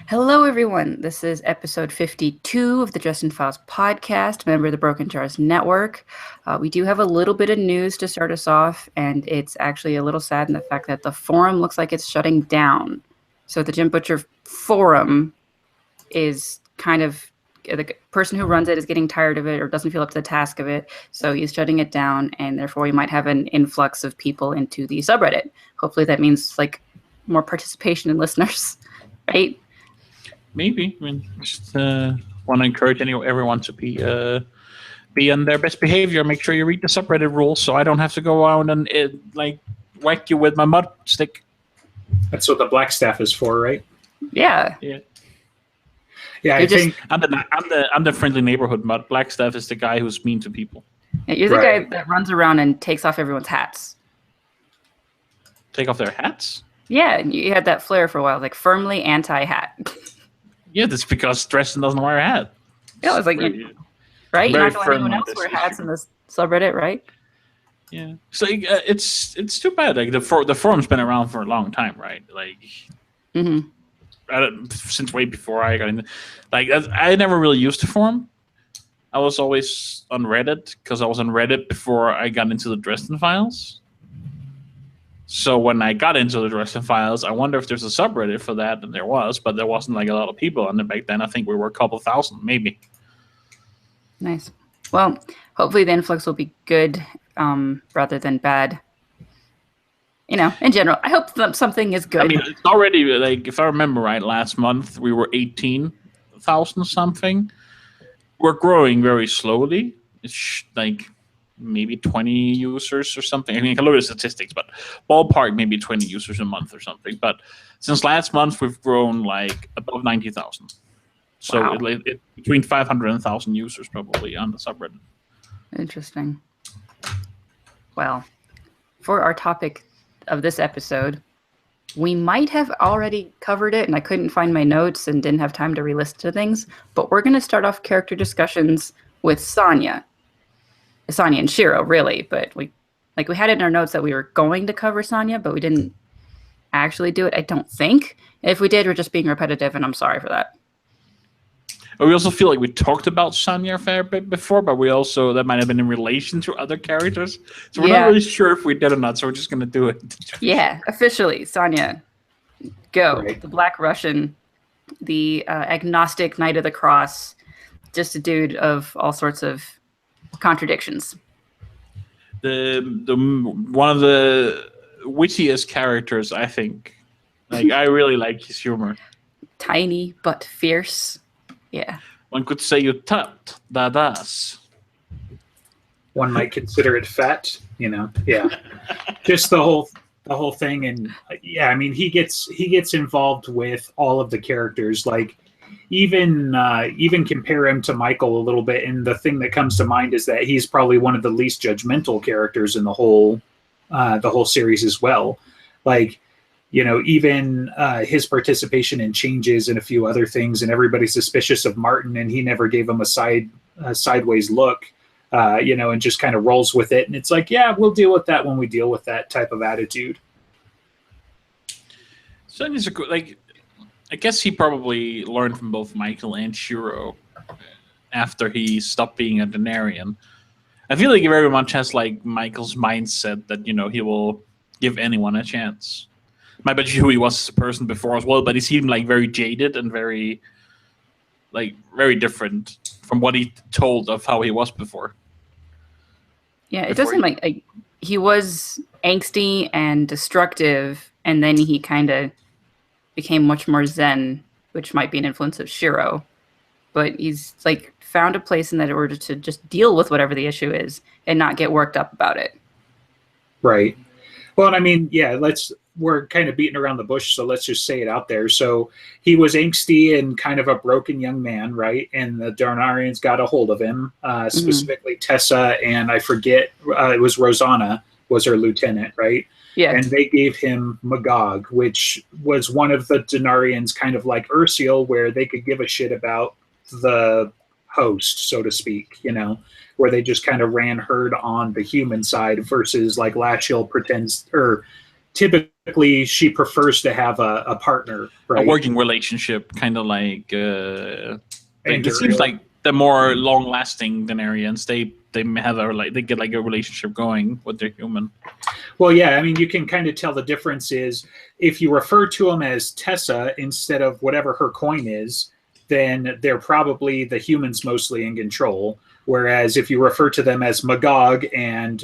Hello, everyone. This is episode 52 of the Justin Files podcast, member of the Broken Jars Network. We do have a little bit of news to start us off, and it's actually a little sad in the fact that the forum looks like it's shutting down. So the Jim Butcher forum is kind of, the person who runs it is getting tired of it or doesn't feel up to the task of it. So he's shutting it down, and therefore we might have an influx of people into the subreddit. Hopefully that means like more participation and listeners, right? Maybe. I mean, just want to encourage everyone to be on their best behavior. Make sure you read the subreddit rules, so I don't have to go out and whack you with my mud stick. That's what the black staff is for, right? Yeah. Yeah. Yeah, I think I'm the friendly neighborhood mud. Black staff is the guy who's mean to people. Yeah, you're the guy that runs around and takes off everyone's hats. Take off their hats? Yeah, you had that flair for a while, like firmly anti-hat. Yeah, that's because Dresden doesn't wear a hat. Yeah, it was like, right? You're not going to let anyone else wear hats in this subreddit, right? Yeah. So it's too bad. Like the forum's been around for a long time, right? Like, since way before I got in. Like I never really used the forum. I was always on Reddit because I was on Reddit before I got into the Dresden Files. So when I got into the Dresden Files, I wonder if there's a subreddit for that, and there was, but there wasn't like a lot of people on it back then. I think we were a couple thousand, maybe. Nice. Well, hopefully the influx will be good rather than bad. You know, in general, I hope something is good. I mean, it's already, like, if I remember right, last month we were 18,000 something. We're growing very slowly. It's like maybe 20 users or something. I mean, I can look at the statistics, but ballpark maybe 20 users a month or something. But since last month, we've grown like above 90,000. So wow. it between 500 and 1,000 users probably on the subreddit. Interesting. Well, for our topic of this episode, we might have already covered it, and I couldn't find my notes and didn't have time to re-listen to things, but we're going to start off character discussions with Sonya and Shiro, really, but we had it in our notes that we were going to cover Sonya, but we didn't actually do it, I don't think. If we did, we're just being repetitive, and I'm sorry for that. We also feel like we talked about Sonya a fair bit before, but that might have been in relation to other characters. So we're not really sure if we did or not, so we're just going to do it. Yeah, officially, Sonya, go. Right. The Black Russian, the agnostic Knight of the Cross, just a dude of all sorts of contradictions. The one of the wittiest characters, I think. Like, I really like his humor. Tiny but fierce. Yeah. One could say you tapped das. One might consider it fat, you know. Yeah. Just the whole thing, and yeah, I mean he gets involved with all of the characters, like even compare him to Michael a little bit, and the thing that comes to mind is that he's probably one of the least judgmental characters in the whole series as well. Like, you know, even his participation in changes and a few other things, and everybody's suspicious of Martin, and he never gave him a sideways look, you know, and just kind of rolls with it. And it's like, yeah, we'll deal with that when we deal with that type of attitude. So it's I guess he probably learned from both Michael and Shiro after he stopped being a Denarian. I feel like he very much has like Michael's mindset that, you know, he will give anyone a chance. I bet you who he was as a person before as well, but he seemed like very jaded and very different from what he told of how he was before. Yeah, it does seem like he was angsty and destructive, and then he kind of became much more zen, which might be an influence of Shiro. But he's like found a place in that order to just deal with whatever the issue is and not get worked up about it. Right. Well, and I mean, yeah, we're kind of beating around the bush, so let's just say it out there. So he was angsty and kind of a broken young man, right? And the Darnarians got a hold of him, specifically Tessa, and I forget, it was Rosanna was her lieutenant, right? Yeah. And they gave him Magog, which was one of the Denarians, kind of like Ursiel, where they could give a shit about the host, so to speak, you know, where they just kind of ran herd on the human side versus like Lashiel pretends, or typically she prefers to have a partner, right? A working relationship, kind of like And it seems like the more long-lasting Denarians, they have they get like a relationship going with their human. Well, yeah, I mean, you can kind of tell the difference is if you refer to them as Tessa instead of whatever her coin is, then they're probably the humans mostly in control. Whereas if you refer to them as Magog and,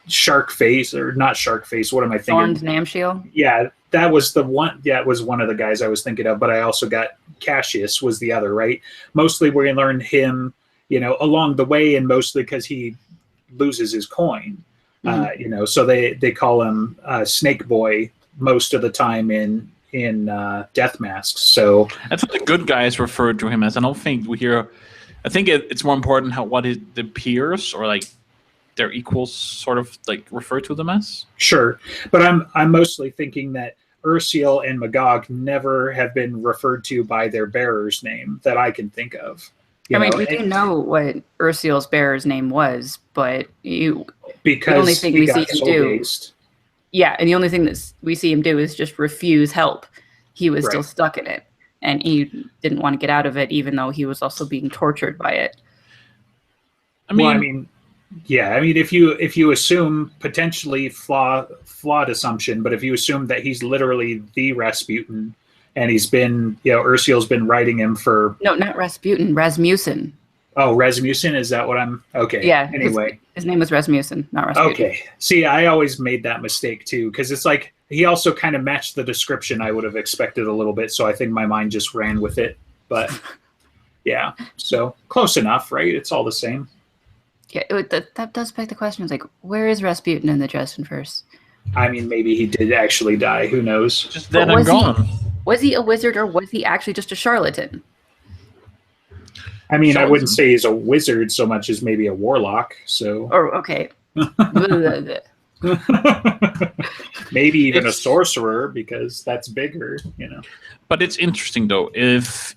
Shark Face, or not Shark Face, what am I thinking? Thorned Namshiel? Yeah, that was the one. Yeah, it was one of the guys I was thinking of, but I also got Cassius was the other, right? Mostly we learned him, along the way, and mostly because he loses his coin. So they call him Snake Boy most of the time in Death Masks. So that's what the good guys refer to him as. I don't think we hear. I think it's more important what the peers or like their equals sort of like refer to them as. Sure, but I'm mostly thinking that Ursiel and Magog never have been referred to by their bearer's name that I can think of. We do know what Ursiel's bearer's name was, but the only thing we see him do. Yeah, and the only thing that we see him do is just refuse help. He was still stuck in it, and he didn't want to get out of it, even though he was also being tortured by it. If you assume potentially flawed assumption, but if you assume that he's literally the Rasputin, and he's been, Ursiel's been writing him for... No, not Rasputin, Rasmussen. Oh, Rasmussen? Is that what I'm... Okay. Yeah. Anyway. His name was Rasmussen, not Rasputin. Okay. See, I always made that mistake, too, because it's like, he also kind of matched the description I would have expected a little bit, so I think my mind just ran with it. But, yeah. So, close enough, right? It's all the same. Yeah, that does beg the question. It's like, where is Rasputin in the Dresden verse? I mean, maybe he did actually die. Who knows? Just dead and gone. Was he a wizard or was he actually just a charlatan? I mean, I wouldn't say he's a wizard so much as maybe a warlock. So. Or okay. Maybe even a sorcerer, because that's bigger, But it's interesting though, if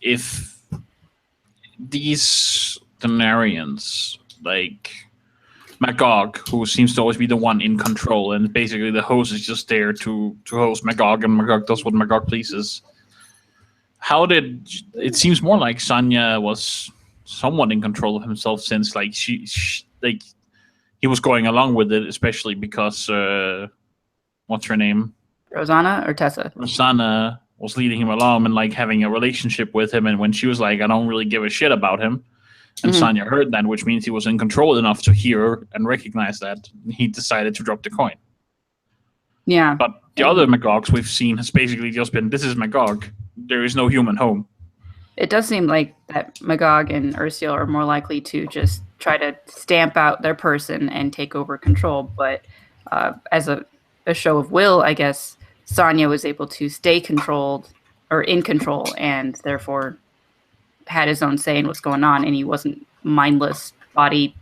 these Denarians, like Magog, who seems to always be the one in control, and basically the host is just there to host Magog, and Magog does what Magog pleases. How did it seems more like Sanya was somewhat in control of himself, since like she he was going along with it, especially because what's her name? Rosanna or Tessa? Rosanna was leading him along and like having a relationship with him, and when she was like, I don't really give a shit about him. And Sanya heard that, which means he was in control enough to hear and recognize that. He decided to drop the coin. Yeah. But the other Magogs we've seen has basically just been, this is Magog. There is no human home. It does seem like that Magog and Ursiel are more likely to just try to stamp out their person and take over control. But as a show of will, I guess, Sanya was able to stay controlled or in control, and therefore had his own say in what's going on, and he wasn't mindless body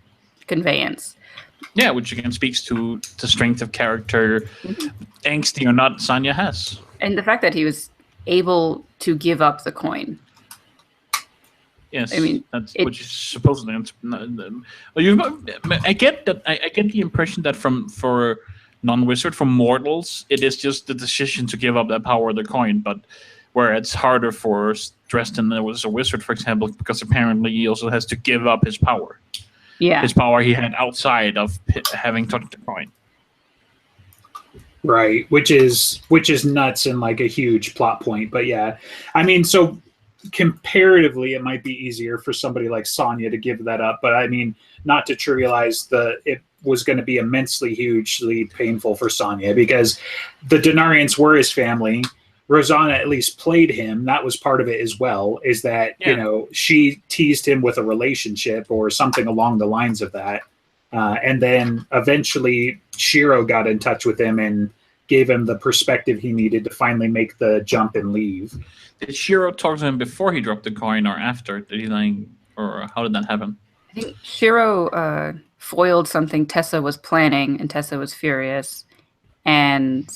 conveyance. Yeah, which again speaks to the strength of character, angsty or not, Sanya has. And the fact that he was able to give up the coin. Yes, I mean, which is supposedly. I get that. I get the impression that for non-wizard, for mortals, it is just the decision to give up that power of the coin, but where it's harder for Dresden than it was a wizard, for example, because apparently he also has to give up his power. Yeah. His power he had outside of having touched the coin. Right, which is nuts and like a huge plot point. But yeah, I mean, so comparatively, it might be easier for somebody like Sanya to give that up. But I mean, not to trivialize it was going to be immensely, hugely painful for Sanya, because the Denarians were his family. Rosanna at least played him. That was part of it as well, is that, she teased him with a relationship or something along the lines of that. And then eventually Shiro got in touch with him and gave him the perspective he needed to finally make the jump and leave. Did Shiro talk to him before he dropped the coin or after? Did he or how did that happen? I think Shiro foiled something Tessa was planning, and Tessa was furious. And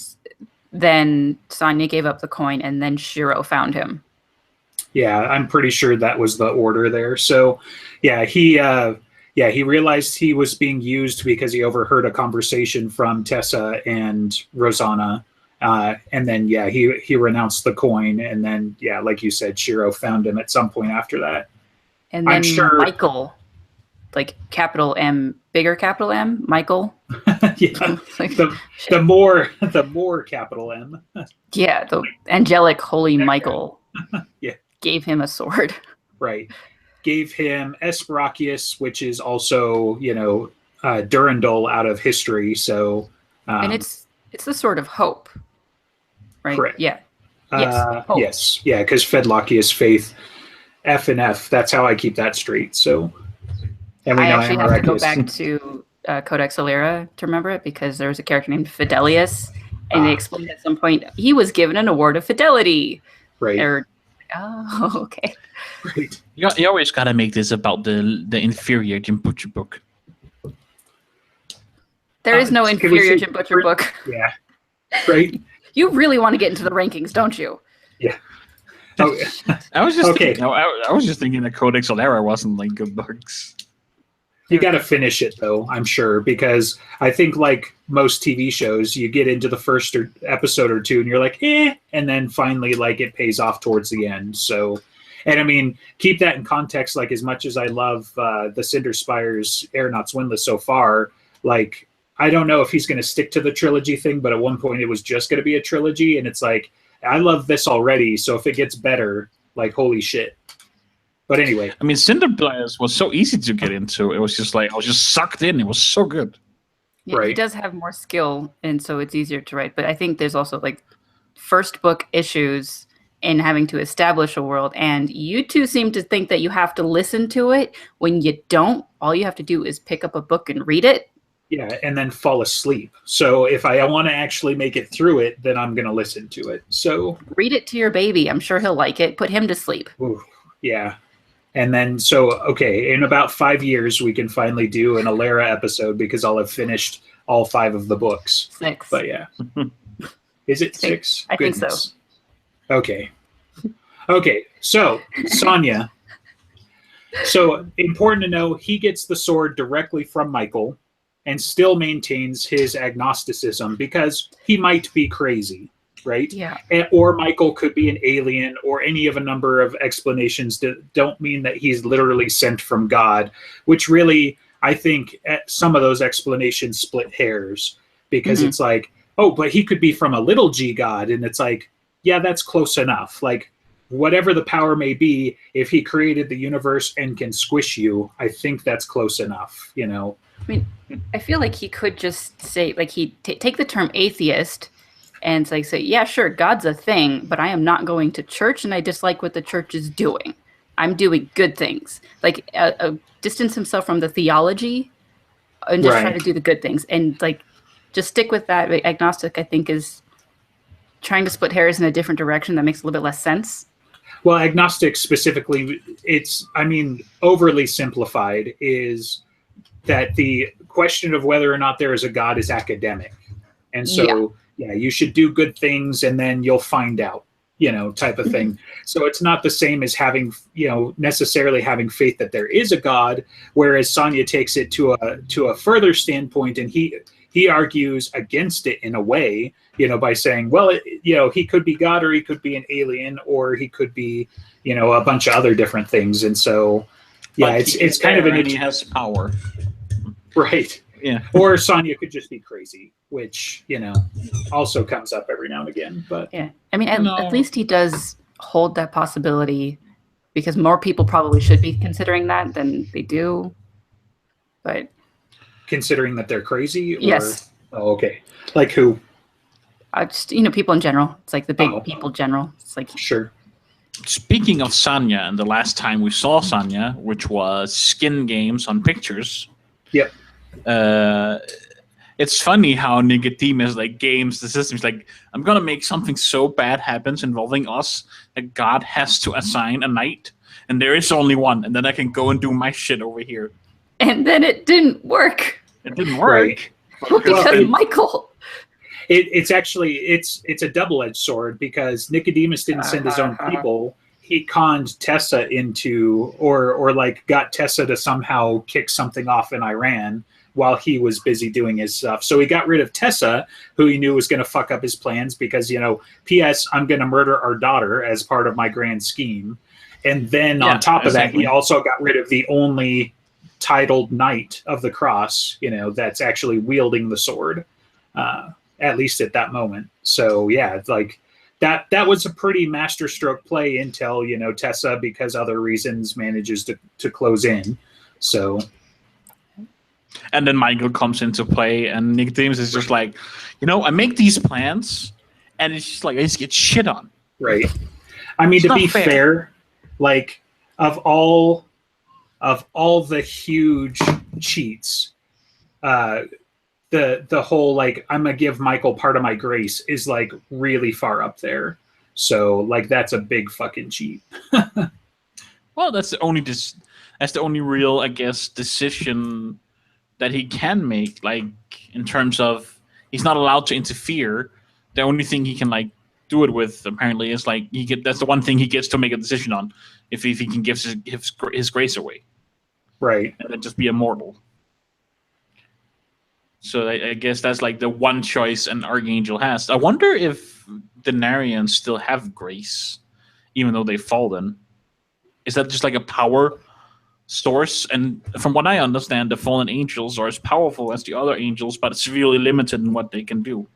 then Sanya gave up the coin, and then Shiro found him. Yeah, I'm pretty sure that was the order there. So, yeah, he yeah, he realized he was being used because he overheard a conversation from Tessa and Rosanna. And then, yeah, he renounced the coin. And then, yeah, like you said, Shiro found him at some point after that. And then I'm sure- Michael, like capital M, bigger capital M, Michael. Yeah, Like, the more capital M. yeah, the angelic holy Michael Yeah. gave him a sword. Right. Gave him Esperachius, which is also, Durandal out of history. So, And it's the sword of hope. Right? Correct. Yeah. Yes. Hope. Yes. Yeah, because Fedlachius faith, F and F. That's how I keep that straight. So, and we I know actually have to go Amarachius. back to Codex Alera to remember it because there was a character named Fidelius, and they explained at some point he was given an award of fidelity. Right. Oh, okay. Right. You always gotta make this about the inferior Jim Butcher book. There is no can we inferior say- Jim Butcher book. Yeah. Right. You really want to get into the rankings, don't you? Oh, I was just Okay. thinking, I was just thinking that Codex Alera wasn't like good books. you got to finish it though, I'm sure, because I think like most TV shows, you get into the first episode or two, and you're like, and then finally, like it pays off towards the end. So, and I mean, keep that in context. Like as much as I love the Cinder Spire's Aeronauts Windless so far, like I don't know if he's going to stick to the trilogy thing, but at one point it was just going to be a trilogy, and it's like I love this already. So if it gets better, like holy shit. But anyway, I mean, Cinder Blast was so easy to get into. It was just like I was just sucked in. It was so good. Yeah, he Right. does have more skill, and so it's easier to write. But I think there's also like first book issues in having to establish a world, and you two seem to think that you have to listen to it when you don't. All you have to do is pick up a book and read it. yeah, and then fall asleep. So if I want to actually make it through it, then I'm going to listen to it. So Read it to your baby. I'm sure he'll like it. Put him to sleep. ooh, yeah. And then, so, okay, in about 5 years, we can finally do an Alera episode because I'll have finished all 5 of the books. 6. But yeah. Is it 6? I think so. Okay. Okay, so Sonya. So important to know, he gets the sword directly from Michael and still maintains his agnosticism because he might be crazy, right? Yeah. Or Michael could be an alien, or any of a number of explanations that don't mean that he's literally sent from God, which really, I think some of those explanations split hairs because it's like, oh, but he could be from a little g God. And it's like, yeah, that's close enough. Like, whatever the power may be, if he created the universe and can squish you, I think that's close enough, you know? I mean, I feel like he could just say, like, he'd take the term atheist and it's like, say, yeah, sure, God's a thing, but I am not going to church and I dislike what the church is doing. I'm doing good things. Like, distance himself from the theology and just try Right. to do the good things. And, like, just stick with that. Agnostic, I think, is trying to split hairs in a different direction that makes a little bit less sense. Well, agnostic specifically, overly simplified, is that the question of whether or not there is a God is academic. And so, yeah, you should do good things and then you'll find out, type of thing. So it's not the same as having, necessarily having faith that there is a God, whereas Sonya takes it to a further standpoint, and he argues against it in a way, by saying, well, he could be God, or he could be an alien, or he could be, a bunch of other different things. And so, yeah, But it's kind of an he has power. right. Yeah. Or Sonya could just be crazy, which, also comes up every now and again. But Yeah. I mean, at No. least he does hold that possibility, because more people probably should be considering that than they do. But considering that they're crazy? Or, yes, Oh, okay. Like who? just, people in general. It's like the big Oh. people general. It's like, Sure. Speaking of Sonya, and the last time we saw Sonya, which was Skin Games on Pictures. Yep. It's funny how Nicodemus games the system. He's like, I'm gonna make something so bad happens involving us that God has to assign a knight, and there is only one, and then I can go and do my shit over here. and then it didn't work. It didn't work. Right. Because it- Michael. It's actually it's a double-edged sword, because Nicodemus didn't send his own people. he conned Tessa into, or like got Tessa to somehow kick something off in Iran while he was busy doing his stuff. So he got rid of Tessa, who he knew was going to fuck up his plans because, P.S. I'm going to murder our daughter as part of my grand scheme. And then on top of that, he also got rid of the only titled knight of the cross, that's actually wielding the sword, at least at that moment. So yeah, like that was a pretty masterstroke play until, Tessa, because other reasons, manages to close in. So. And then Michael comes into play, and Nicodemus is just like, I make these plans, and it's just like I just get shit on. Right. I mean, to be fair, like of all the huge cheats, the whole like I'm gonna give Michael part of my grace is like really far up there. So like that's a big fucking cheat. Well, that's the only real, I guess, decision that he can make, like in terms of he's not allowed to interfere. The only thing he can like do it with apparently is like that's the one thing he gets to make a decision on if he can give his grace away, right, and then just be immortal. So I guess that's like the one choice an archangel has. I wonder if the Denarians still have grace, even though they've fallen. Is that just like a power source? And from what I understand, the fallen angels are as powerful as the other angels, but severely limited in what they can do.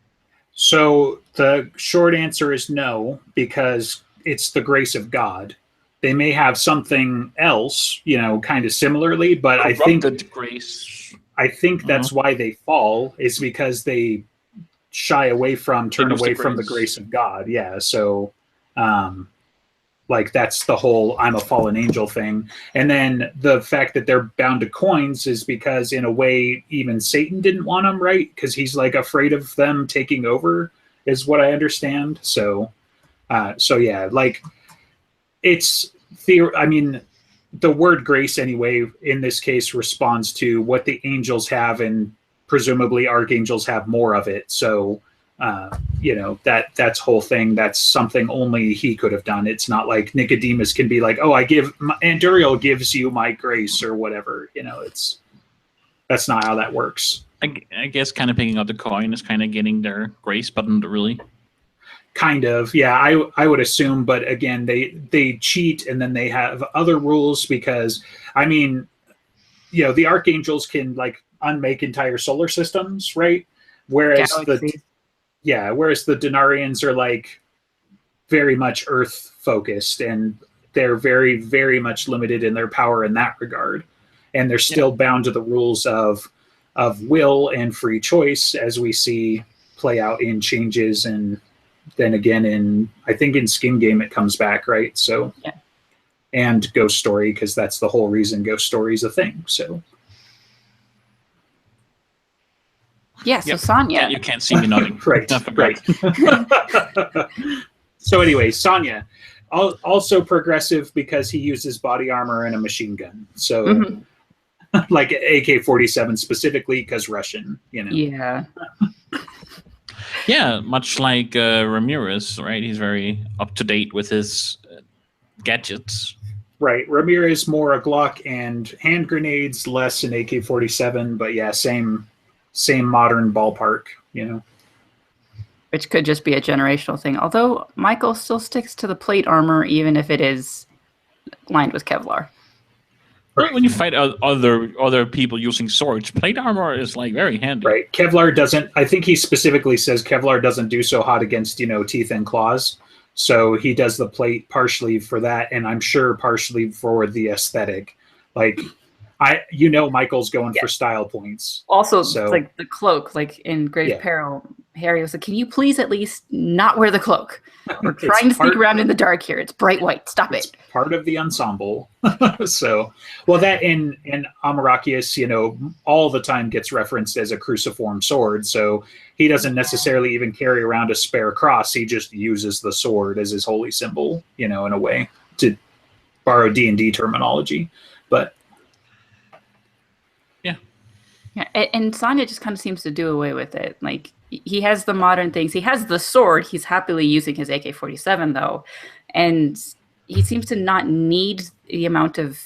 So the short answer is no, because it's the grace of God. They may have something else, kind of similarly, but I think that's why they fall, is because they turn away from the grace of God. Yeah. So, like that's the whole I'm a fallen angel thing. And then the fact that they're bound to coins is because in a way, even Satan didn't want them, right? Because he's like afraid of them taking over is what I understand. So yeah, like it's the word grace anyway, in this case responds to what the angels have, and presumably archangels have more of it. So, that's whole thing. That's something only he could have done. It's not like Nicodemus can be like, oh, Anduriel gives you my grace or whatever, that's not how that works. I guess kind of picking up the coin is kind of getting their grace, but not really. Kind of, yeah, I would assume, but again, they cheat, and then they have other rules because, the archangels can like unmake entire solar systems, right? Whereas whereas the Denarians are like very much Earth focused, and they're very, very much limited in their power in that regard, and they're still bound to the rules of will and free choice, as we see play out in changes, and then again I think in Skin Game it comes back, right? So and Ghost Story, because that's the whole reason Ghost Story is a thing. So so Sonya, you can't see me nodding. right. So anyway, Sonya, also progressive because he uses body armor and a machine gun. So like AK-47 specifically because Russian, Yeah. Yeah, much like Ramirez, right? He's very up to date with his gadgets. Right. Ramirez more a Glock and hand grenades, less an AK-47, but yeah, same modern ballpark, Which could just be a generational thing. Although Michael still sticks to the plate armor, even if it is lined with Kevlar. Right. When you fight other people using swords, plate armor is like very handy. Right. Kevlar doesn't. I think he specifically says Kevlar doesn't do so hot against teeth and claws. So he does the plate partially for that, and I'm sure partially for the aesthetic. Like Michael's going for style points. Also, like the cloak, like in Grave Peril, Harry was like, "Can you please at least not wear the cloak? We're trying to sneak around in the dark here. It's bright white. Stop it." Part of the ensemble. So, well, that in Amarakius, all the time gets referenced as a cruciform sword. So he doesn't necessarily even carry around a spare cross. He just uses the sword as his holy symbol, in a way, to borrow D&D terminology. But yeah, and Sonya just kind of seems to do away with it. Like, he has the modern things. He has the sword. He's happily using his AK-47, though. And he seems to not need the amount of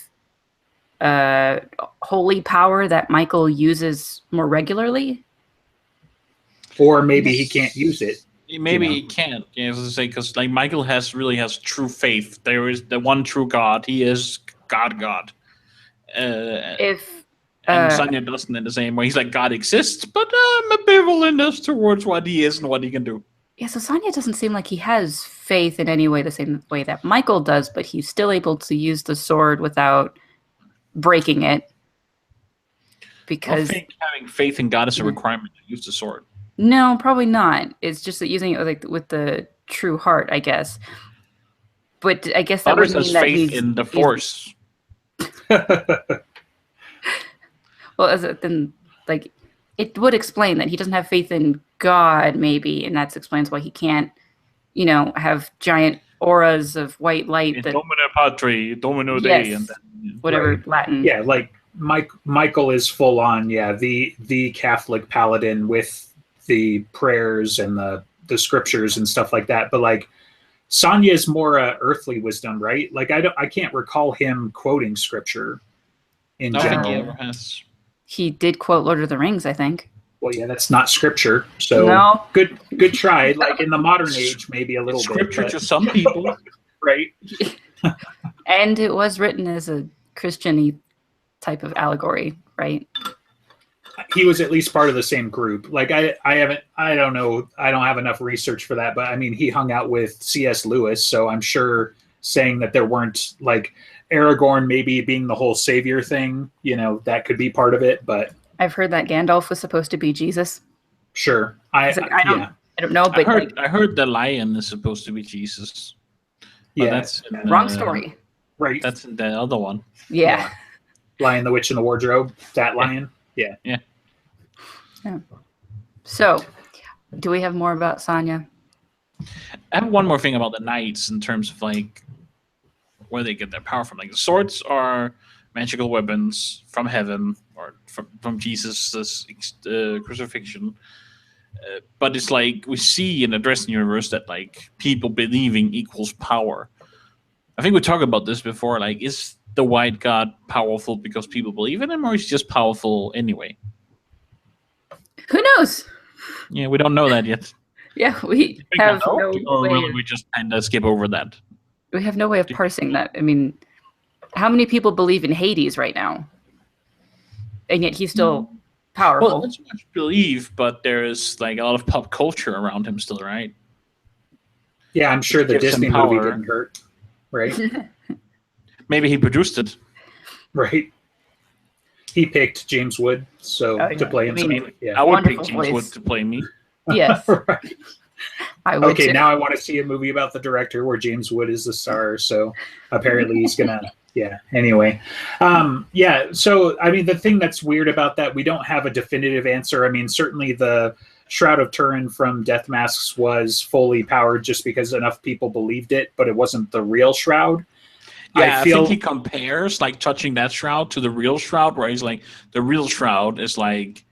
holy power that Michael uses more regularly. Or maybe he can't use it. Maybe he can't. Yeah, as I say, because like Michael really has true faith. There is the one true God. He is God. And Sonya doesn't in the same way. He's like, God exists, but I'm ambivalent as towards what he is and what he can do. Yeah, so Sonya doesn't seem like he has faith in any way the same way that Michael does, but he's still able to use the sword without breaking it. Because I think having faith in God is a requirement to use the sword. No, probably not. It's just that using it like with the true heart, I guess. But I guess that would mean that faith in the Force. Well, then like it would explain that he doesn't have faith in God, maybe, and that explains why he can't, have giant auras of white light. Domino Patri, Domino Dei, and then, whatever Latin. Yeah, like Michael is full on. Yeah, the Catholic paladin with the prayers and the scriptures and stuff like that. But like Sonya is more earthly wisdom, right? Like I can't recall him quoting scripture in general. Think he ever has. He did quote Lord of the Rings, I think. Well, yeah, that's not scripture. So no. Good try. Like in the modern age, maybe a little scripture bit. Scripture to some people, right? And it was written as a Christian-y type of allegory, right? He was at least part of the same group. Like I don't know. I don't have enough research for that, but I mean, he hung out with C.S. Lewis, so I'm sure saying that there weren't like Aragorn maybe being the whole savior thing, that could be part of it, but I've heard that Gandalf was supposed to be Jesus. Sure. I don't know, but I heard the lion is supposed to be Jesus. Yeah. That's wrong story. Right. That's the other one. Yeah. Lion, the Witch, and the Wardrobe. That lion. Yeah. So, do we have more about Sonya? I have one more thing about the knights in terms of like where they get their power from. Like the swords are magical weapons from heaven or from Jesus' crucifixion. But it's like we see in the Dresden universe that like people believing equals power. I think we talked about this before. Like, is the white god powerful because people believe in him, or is he just powerful anyway? Who knows? Yeah, we don't know that yet. Yeah, we have no way. Or we just kind of skip over that? We have no way of parsing that. I mean, how many people believe in Hades right now? And yet he's still powerful. Well, that's much belief, but there is like a lot of pop culture around him still, right? Yeah, I'm sure the Disney movie didn't hurt, right? Maybe he produced it. Right. He picked James Wood to play him. I would pick James Wood to play me. Yes. Right. I would okay, too. now I want to see a movie about the director where James Wood is the star. So apparently he's gonna. Yeah. Anyway, so I mean, the thing that's weird about that, we don't have a definitive answer. I mean, certainly the Shroud of Turin from Death Masks was fully powered just because enough people believed it, but it wasn't the real shroud. Yeah, I think he compares like touching that shroud to the real shroud, where he's like, the real shroud is like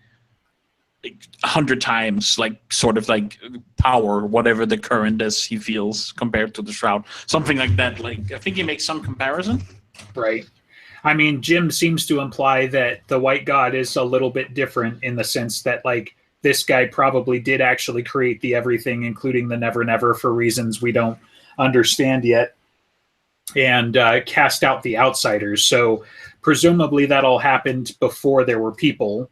100 times like sort of like power, whatever the current is he feels compared to the shroud, something like that. Like I think he makes some comparison. Right. I mean, Jim seems to imply that the white god is a little bit different in the sense that like this guy probably did actually create the everything, including the Never Never, for reasons we don't understand yet, and cast out the outsiders. So presumably that all happened before there were people,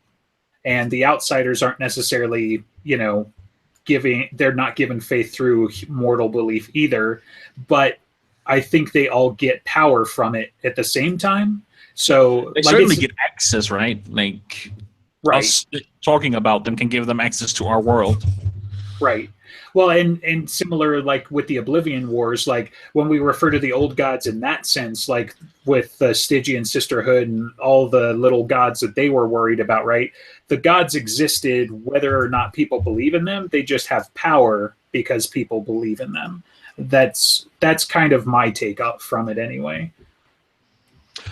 and the outsiders aren't necessarily, they're not given faith through mortal belief either, but I think they all get power from it at the same time. So they certainly get access, right? Like us talking about them can give them access to our world. Right. Well, and similar like with the Oblivion Wars, like when we refer to the old gods in that sense, like with the Stygian Sisterhood and all the little gods that they were worried about, right? The gods existed whether or not people believe in them. They just have power because people believe in them. That's kind of my take up from it anyway.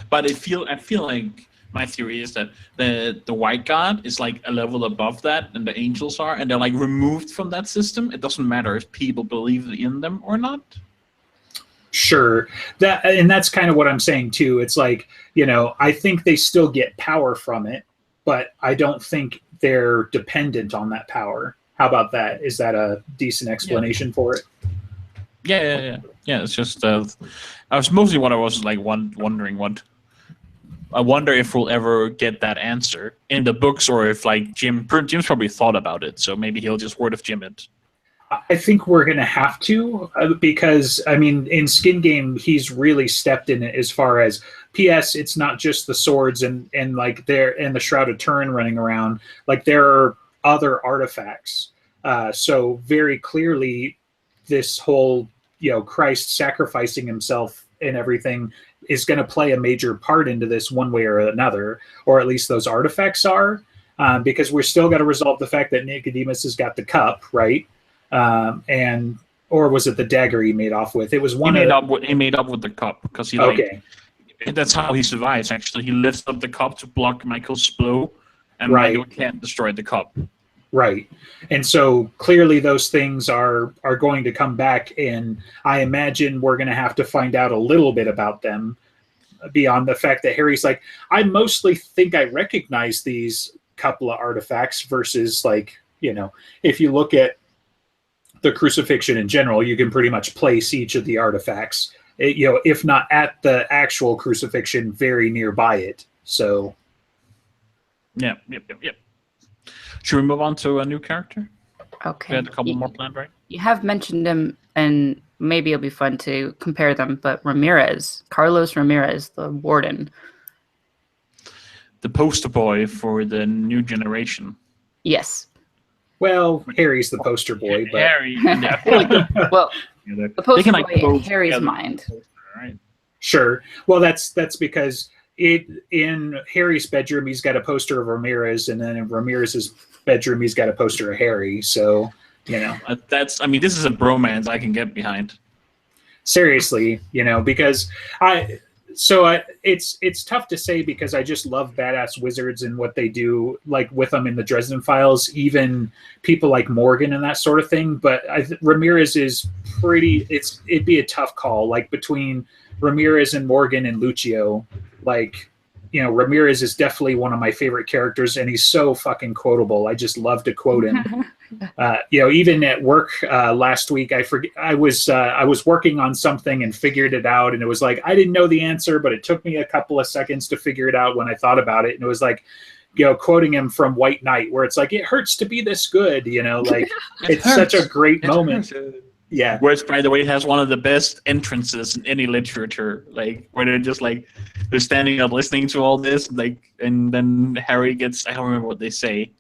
But I feel like my theory is that the white god is like a level above that, and the angels are, and they're like removed from that system. It doesn't matter if people believe in them or not. Sure. That's kind of what I'm saying too. It's like, I think they still get power from it, but I don't think they're dependent on that power. How about that? Is that a decent explanation for it? Yeah. It's just I was mostly what I was like wondering what. I wonder if we'll ever get that answer in the books, or if like Jim's probably thought about it, so maybe he'll just word of Jim it. I think we're going to have to, because in Skin Game he's really stepped in it as far as P.S. It's not just the swords and like and the Shroud of Turin running around. Like there are other artifacts. So very clearly, this whole Christ sacrificing himself and everything is going to play a major part into this one way or another, or at least those artifacts are, because we're still got to resolve the fact that Nicodemus has got the cup, right? Or was it the dagger he made off with? It was one. He made up with the cup because he that's how he survives. Actually, he lifts up the cup to block Michael's blow, and Michael can't destroy the cup. Right, and so clearly those things are going to come back, and I imagine we're going to have to find out a little bit about them beyond the fact that Harry's like, I mostly think I recognize these couple of artifacts versus like, if you look at the crucifixion in general, you can pretty much place each of the artifacts, if not at the actual crucifixion, very nearby it. So, Yep. Should we move on to a new character? Okay. We had a couple more planned, right? You have mentioned him, and maybe it'll be fun to compare them, but Carlos Ramirez, the warden. The poster boy for the new generation. Yes. Well, Harry's the poster boy, but Harry. I feel like the poster boy in Harry's mind. Right. Sure. Well, that's because in Harry's bedroom he's got a poster of Ramirez, and then in Ramirez's bedroom he's got a poster of Harry. So this is a bromance I can get behind. Seriously, because it's tough to say, because I just love badass wizards and what they do, like with them in the Dresden Files, even people like Morgan and that sort of thing. But Ramirez is it'd be a tough call, like between Ramirez and Morgan and Lucio. Like, Ramirez is definitely one of my favorite characters, and he's so fucking quotable. I just love to quote him. Even at work last week, I was working on something and figured it out, and it was like I didn't know the answer, but it took me a couple of seconds to figure it out when I thought about it, and it was like, quoting him from White Knight, where it's like, it hurts to be this good, like it's such a great moment. Yeah. Which, by the way, has one of the best entrances in any literature. Like, where they're just like, they're standing up listening to all this, like, and then Harry gets, I don't remember what they say.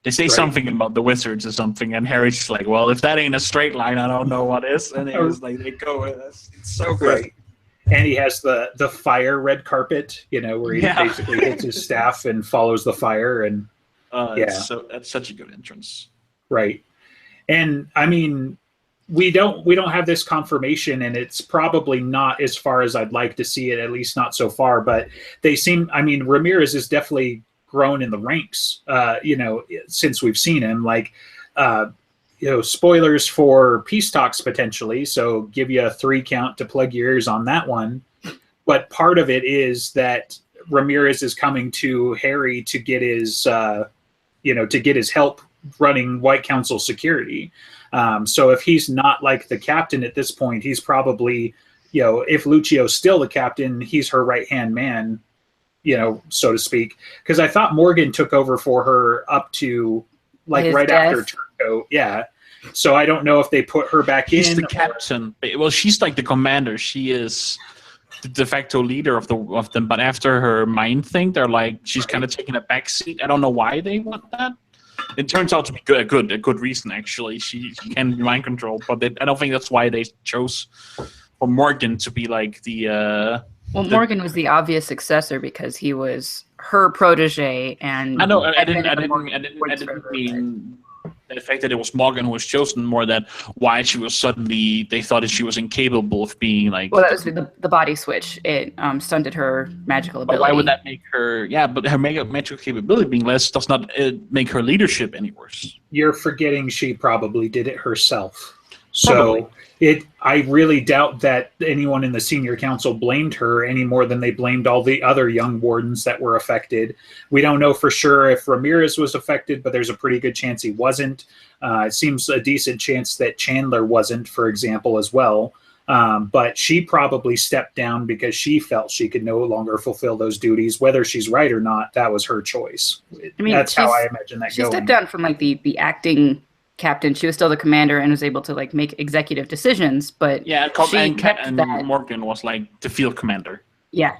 They say something about the wizards or something, and Harry's just like, well, if that ain't a straight line, I don't know what is. And it was like, they go with us. It's so good. Right. And he has the fire red carpet, where he basically hits his staff and follows the fire. And so that's such a good entrance. Right. And we don't have this confirmation, and it's probably not as far as I'd like to see it, at least not so far, but they seem, Ramirez is definitely grown in the ranks, since we've seen him, like, spoilers for Peace Talks potentially. So give you a 3 count to plug your ears on that one. But part of it is that Ramirez is coming to Harry to get his, to get his help running White Council security. So if he's not like the captain at this point, he's probably, if Lucio's still the captain, he's her right-hand man, so to speak. Because I thought Morgan took over for her up to like right after Turco. Yeah. So I don't know if they put her back in. She's the captain. Well, she's like the commander. She is the de facto leader of them. But after her mind thing, they're like, she's kind of taking a back seat. I don't know why they want that. It turns out to be a good reason, actually. She can be mind controlled, but I don't think that's why they chose for Morgan to be like the. Morgan was the obvious successor because he was her protege, and I know. I didn't mean the fact that it was Morgan who was chosen, more that why she was suddenly, they thought that she was incapable of being like. Well, that was the body switch. It stunted her magical ability. But why would that make her? Yeah, but her magical capability being less does not make her leadership any worse. You're forgetting she probably did it herself. So I really doubt that anyone in the senior council blamed her any more than they blamed all the other young wardens that were affected. We don't know for sure if Ramirez was affected, but there's a pretty good chance he wasn't. It seems a decent chance that Chandler wasn't, for example, as well. But she probably stepped down because she felt she could no longer fulfill those duties. Whether she's right or not, that was her choice. I mean, that's how I imagine that going. She stepped down from like the acting captain. She was still the commander and was able to like make executive decisions. But yeah, and Morgan was like the field commander. Yeah,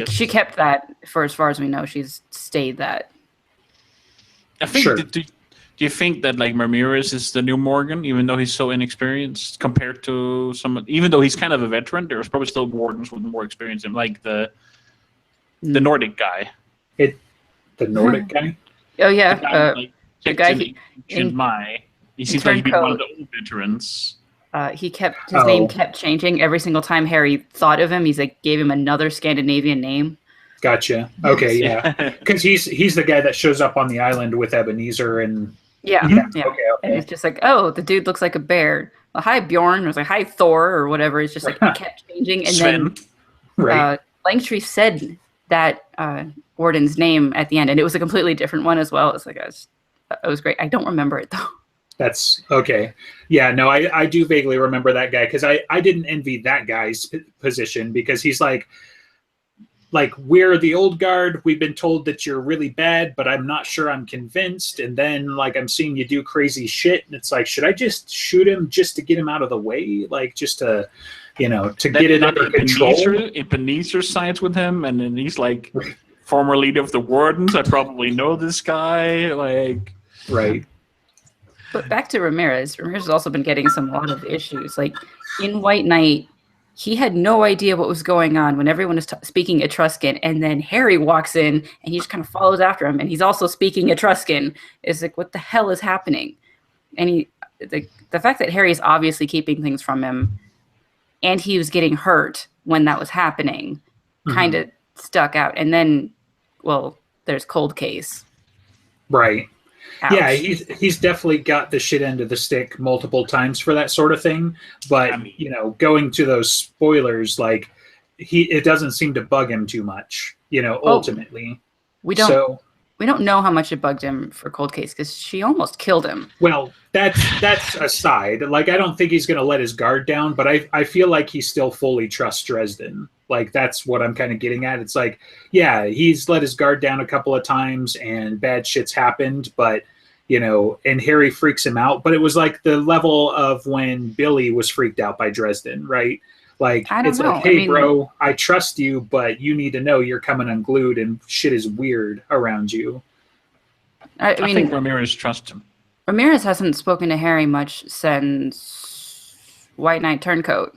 she kept that for as far as we know. She's stayed that. I think. Sure. Do you think that like Ramirez is the new Morgan, even though he's so inexperienced compared to someone? Even though he's kind of a veteran, there's probably still wardens with more experience than like the Nordic guy. The Nordic guy. Oh yeah, the guy he seems like he'd be one of the old veterans. His name kept changing every single time Harry thought of him. He's like gave him another Scandinavian name. Gotcha. Okay, yeah, because he's the guy that shows up on the island with Ebenezer and yeah. Okay. And it's just like, oh, the dude looks like a bear. Well, hi Bjorn. It was like, hi Thor or whatever. It's just like it kept changing, and Sven. Then Langtree said that warden's name at the end, and it was a completely different one as well. It's like it was great. I don't remember it though. That's okay. Yeah, no, I do vaguely remember that guy because I didn't envy that guy's position because he's like, we're the old guard. We've been told that you're really bad, but I'm not sure I'm convinced. And then like I'm seeing you do crazy shit, and it's like, should I just shoot him just to get him out of the way, like just to, to get it under control? Ebenezer sides with him, and then he's like, former leader of the Wardens. I probably know this guy. Like, right. But back to Ramirez. Ramirez has also been getting a lot of issues. Like in White Knight, he had no idea what was going on when everyone is speaking Etruscan, and then Harry walks in and he just kind of follows after him, and he's also speaking Etruscan. It's like, what the hell is happening? And the fact that Harry is obviously keeping things from him, and he was getting hurt when that was happening, kind of stuck out. And then, well, there's Cold Case. Right. Ouch. Yeah, he's definitely got the shit end of the stick multiple times for that sort of thing. But going to those spoilers, like it doesn't seem to bug him too much. Ultimately, we don't know how much it bugged him for Cold Case because she almost killed him. Well, that's aside. Like I don't think he's going to let his guard down, but I feel like he still fully trusts Dresden. Like that's what I'm kind of getting at. It's like, yeah, he's let his guard down a couple of times and bad shit's happened, but and Harry freaks him out. But it was like the level of when Billy was freaked out by Dresden, right? Like it's like, hey, bro, I trust you, but you need to know you're coming unglued and shit is weird around you. I think Ramirez trusts him. Ramirez hasn't spoken to Harry much since White Knight Turncoat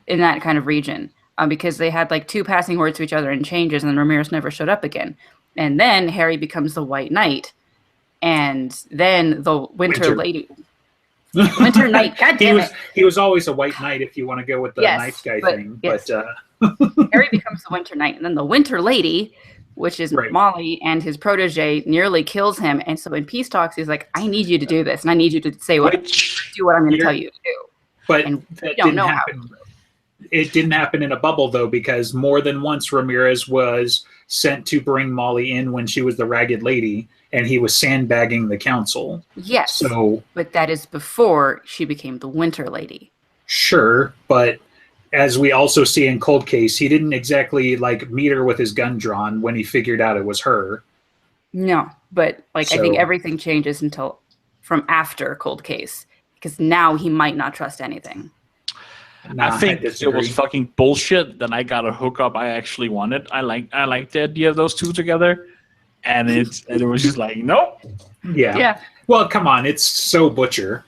in that kind of region. Because they had like 2 passing words to each other and changes, and then Ramirez never showed up again. And then Harry becomes the White Knight, and then the Winter Lady, Winter Knight. God damn it! He was always a White Knight if you want to go with the nice guy thing. Yes. But Harry becomes the Winter Knight, and then the Winter Lady, which is Molly, and his protege nearly kills him. And so in peace talks, he's like, "I need you to do this, and I need you to say do what I'm going to tell you to do." But that didn't happen. It didn't happen in a bubble, though, because more than once Ramirez was sent to bring Molly in when she was the Ragged Lady, and he was sandbagging the council. Yes, but that is before she became the Winter Lady. Sure, but as we also see in Cold Case, he didn't exactly like meet her with his gun drawn when he figured out it was her. No, but I think everything changes from after Cold Case, because now he might not trust anything. I think it was fucking bullshit. Then I got a hookup I actually wanted. I like the idea of those two together, and it was just like, nope. Yeah. Well, come on, it's so Butcher.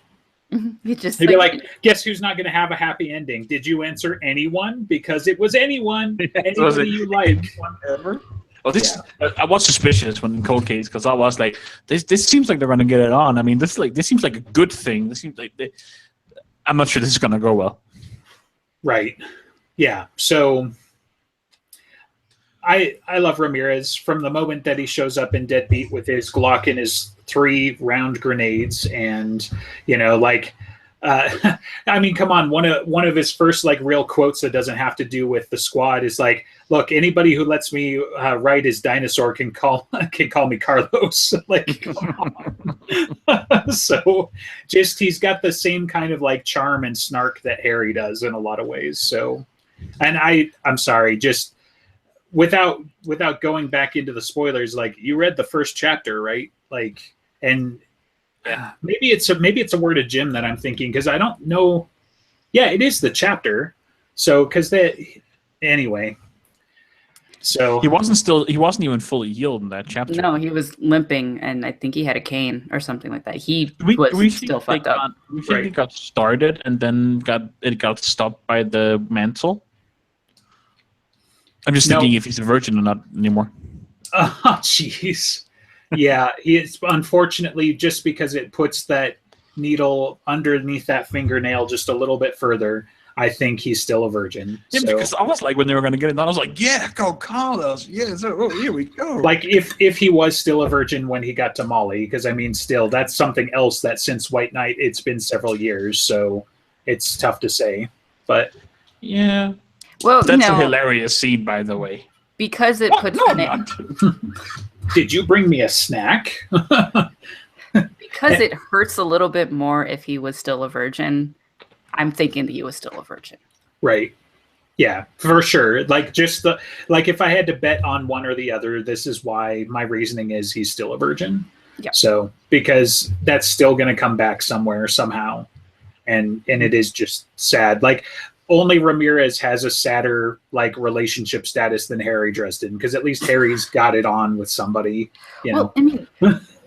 It just he'd be like, guess who's not going to have a happy ending? Did you answer anyone? Because it was anyone. Anybody you like. Whatever. Well, I was suspicious when in Cold Case because I was like, this seems like they're going to get it on. I mean, this seems like a good thing. This seems like I'm not sure this is going to go well. Right. Yeah. So I love Ramirez from the moment that he shows up in Deadbeat with his Glock and his 3 round grenades. And, I mean, come on. One of his first like real quotes that doesn't have to do with the squad is like, "Look, anybody who lets me ride his dinosaur can call me Carlos." Like, come on. So, just he's got the same kind of like charm and snark that Harry does in a lot of ways. So, and I'm sorry, just without going back into the spoilers, like you read the first chapter, right? Like, and. Maybe it's a word of Jim that I'm thinking, because I don't know. Yeah, it is the chapter. So anyway. So he wasn't even fully healed in that chapter. No, he was limping, and I think he had a cane or something like that. He was still fucked up. We think he got started and then got stopped by the mantle. I'm just thinking if he's a virgin or not anymore. Oh, jeez. Yeah, it's unfortunately just because it puts that needle underneath that fingernail just a little bit further. I think he's still a virgin. Yeah, so. Because I was like, when they were going to get it done, I was like, yeah, go Carlos. Yeah, so, here we go. Like if he was still a virgin when he got to Molly, because I mean, still that's something else that since White Knight it's been several years, so it's tough to say. But yeah, well, that's a hilarious scene, by the way. Because it puts Did you bring me a snack? Because it hurts a little bit more if he was still a virgin. I'm thinking that he was still a virgin. Right. Yeah, for sure. Like if I had to bet on one or the other, this is why my reasoning is he's still a virgin. Yeah. So because that's still going to come back somewhere somehow, and it is just sad. Like only Ramirez has a sadder like relationship status than Harry Dresden, because at least Harry's got it on with somebody. Well, I mean,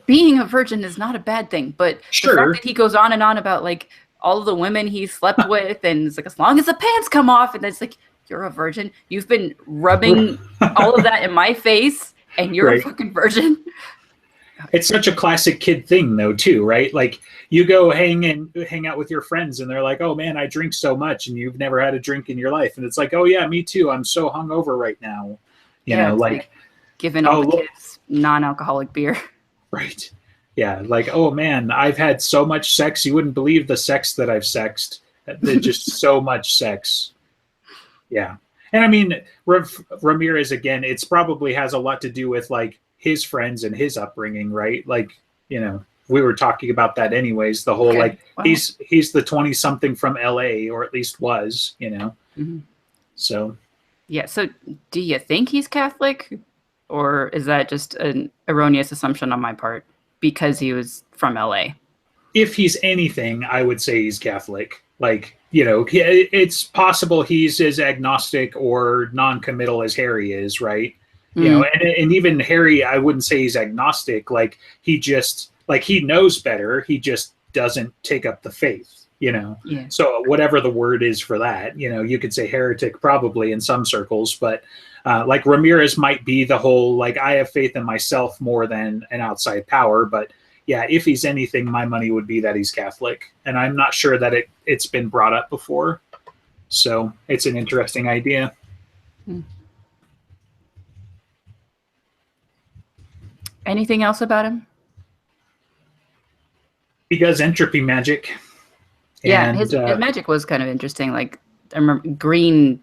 being a virgin is not a bad thing, but sure. The fact that he goes on and on about like all of the women he slept with, and it's like as long as the pants come off, and it's like you're a virgin. You've been rubbing all of that in my face, and you're a fucking virgin. It's such a classic kid thing, though, too, right? Like you go hang out with your friends, and they're like, "Oh man, I drink so much," and you've never had a drink in your life, and it's like, "Oh yeah, me too. I'm so hungover right now." You know, like giving all the kids non-alcoholic beer. Right. Yeah. Like, oh man, I've had so much sex. You wouldn't believe the sex that I've sexed. There's just so much sex. Yeah. And I mean, Ramirez, again, it's probably has a lot to do with like his friends and his upbringing, right? Like, you know, we were talking about that anyways. The whole he's the 20-something from LA, or at least was, you know. Mm-hmm. So. Yeah. So, do you think he's Catholic, or is that just an erroneous assumption on my part because he was from LA? If he's anything, I would say he's Catholic. Like, you know, it's possible he's as agnostic or non-committal as Harry is, right? You know, and even Harry, I wouldn't say he's agnostic. Like he just he knows better. He just doesn't take up the faith, you know? Yeah. So whatever the word is for that, you know, you could say heretic probably in some circles, but like Ramirez might be the whole, like, I have faith in myself more than an outside power. But yeah, if he's anything, my money would be that he's Catholic. And I'm not sure that it's been brought up before. So it's an interesting idea. Anything else about him? He does entropy magic. Yeah, his magic was kind of interesting. Like, I remember green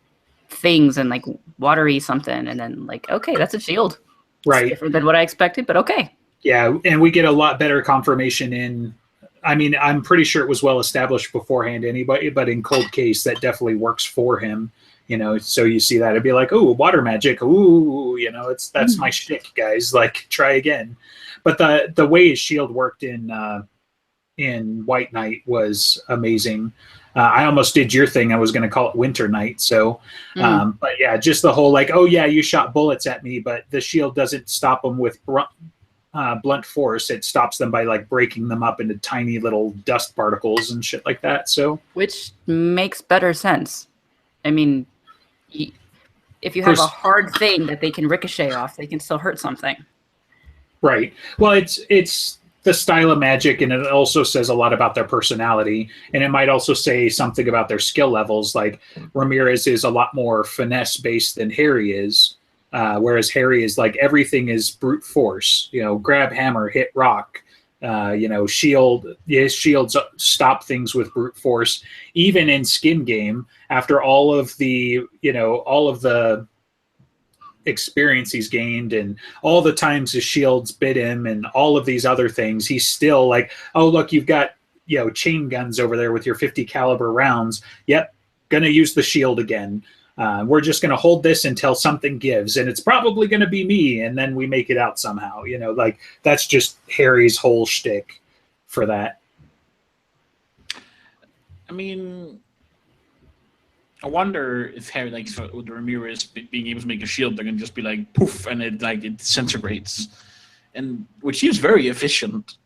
things and like watery something, and then like, okay, that's a shield. Right. It's different than what I expected, but okay. Yeah, and we get a lot better confirmation in. I mean, I'm pretty sure it was well established beforehand, but in Cold Case, that definitely works for him. You know, so you see that it'd be like, oh, water magic, ooh, you know, that's my shtick, guys. Like, try again. But the way his shield worked in White Knight was amazing. I almost did your thing. I was going to call it Winter Knight. So, but yeah, just the whole like, oh yeah, you shot bullets at me, but the shield doesn't stop them with blunt force. It stops them by like breaking them up into tiny little dust particles and shit like that. So, which makes better sense. I mean, if you have a hard thing that they can ricochet off, they can still hurt something. Right. Well, it's the style of magic, and it also says a lot about their personality, and it might also say something about their skill levels. Like Ramirez is a lot more finesse based than Harry is, whereas Harry is like everything is brute force. You know, grab hammer, hit rock, His shields stop things with brute force. Even in Skin Game, after all of the experience he's gained and all the times his shields bit him and all of these other things, he's still like, oh look, you've got chain guns over there with your 50 caliber rounds. Yep, gonna use the shield again. We're just gonna hold this until something gives, and it's probably gonna be me, and then we make it out somehow. Like that's just Harry's whole shtick for that. I mean, I wonder if Harry, like with Ramirez being able to make a shield, they're gonna just be like poof, and it disintegrates, and which seems very efficient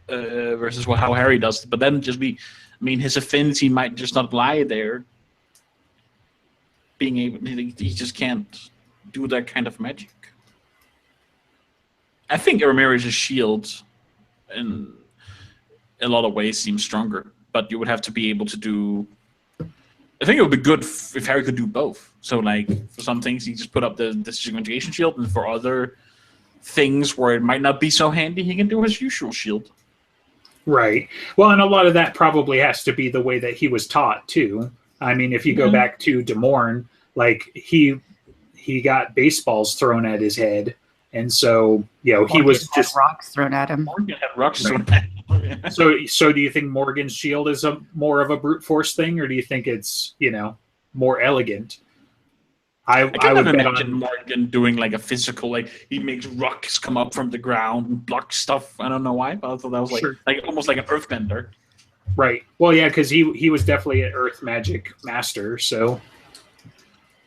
versus how Harry does it. But then his affinity might just not lie there. Being able, he just can't do that kind of magic. I think Ramirez's shield, in a lot of ways, seems stronger, but you would have to be able to do. I think it would be good if Harry could do both. So, like, for some things, he just put up the disintegration shield, and for other things where it might not be so handy, he can do his usual shield. Right. Well, and a lot of that probably has to be the way that he was taught, too. I mean, if you go back to Demorne, like, he got baseballs thrown at his head, and so, he was just... rocks thrown at him. Morgan had rocks thrown at him. So do you think Morgan's shield is more of a brute force thing, or do you think it's more elegant? I would imagine Morgan doing like a physical, like he makes rocks come up from the ground and block stuff. I don't know why, but I thought that was like almost like an earthbender. Right. Well, yeah, because he was definitely an earth magic master, so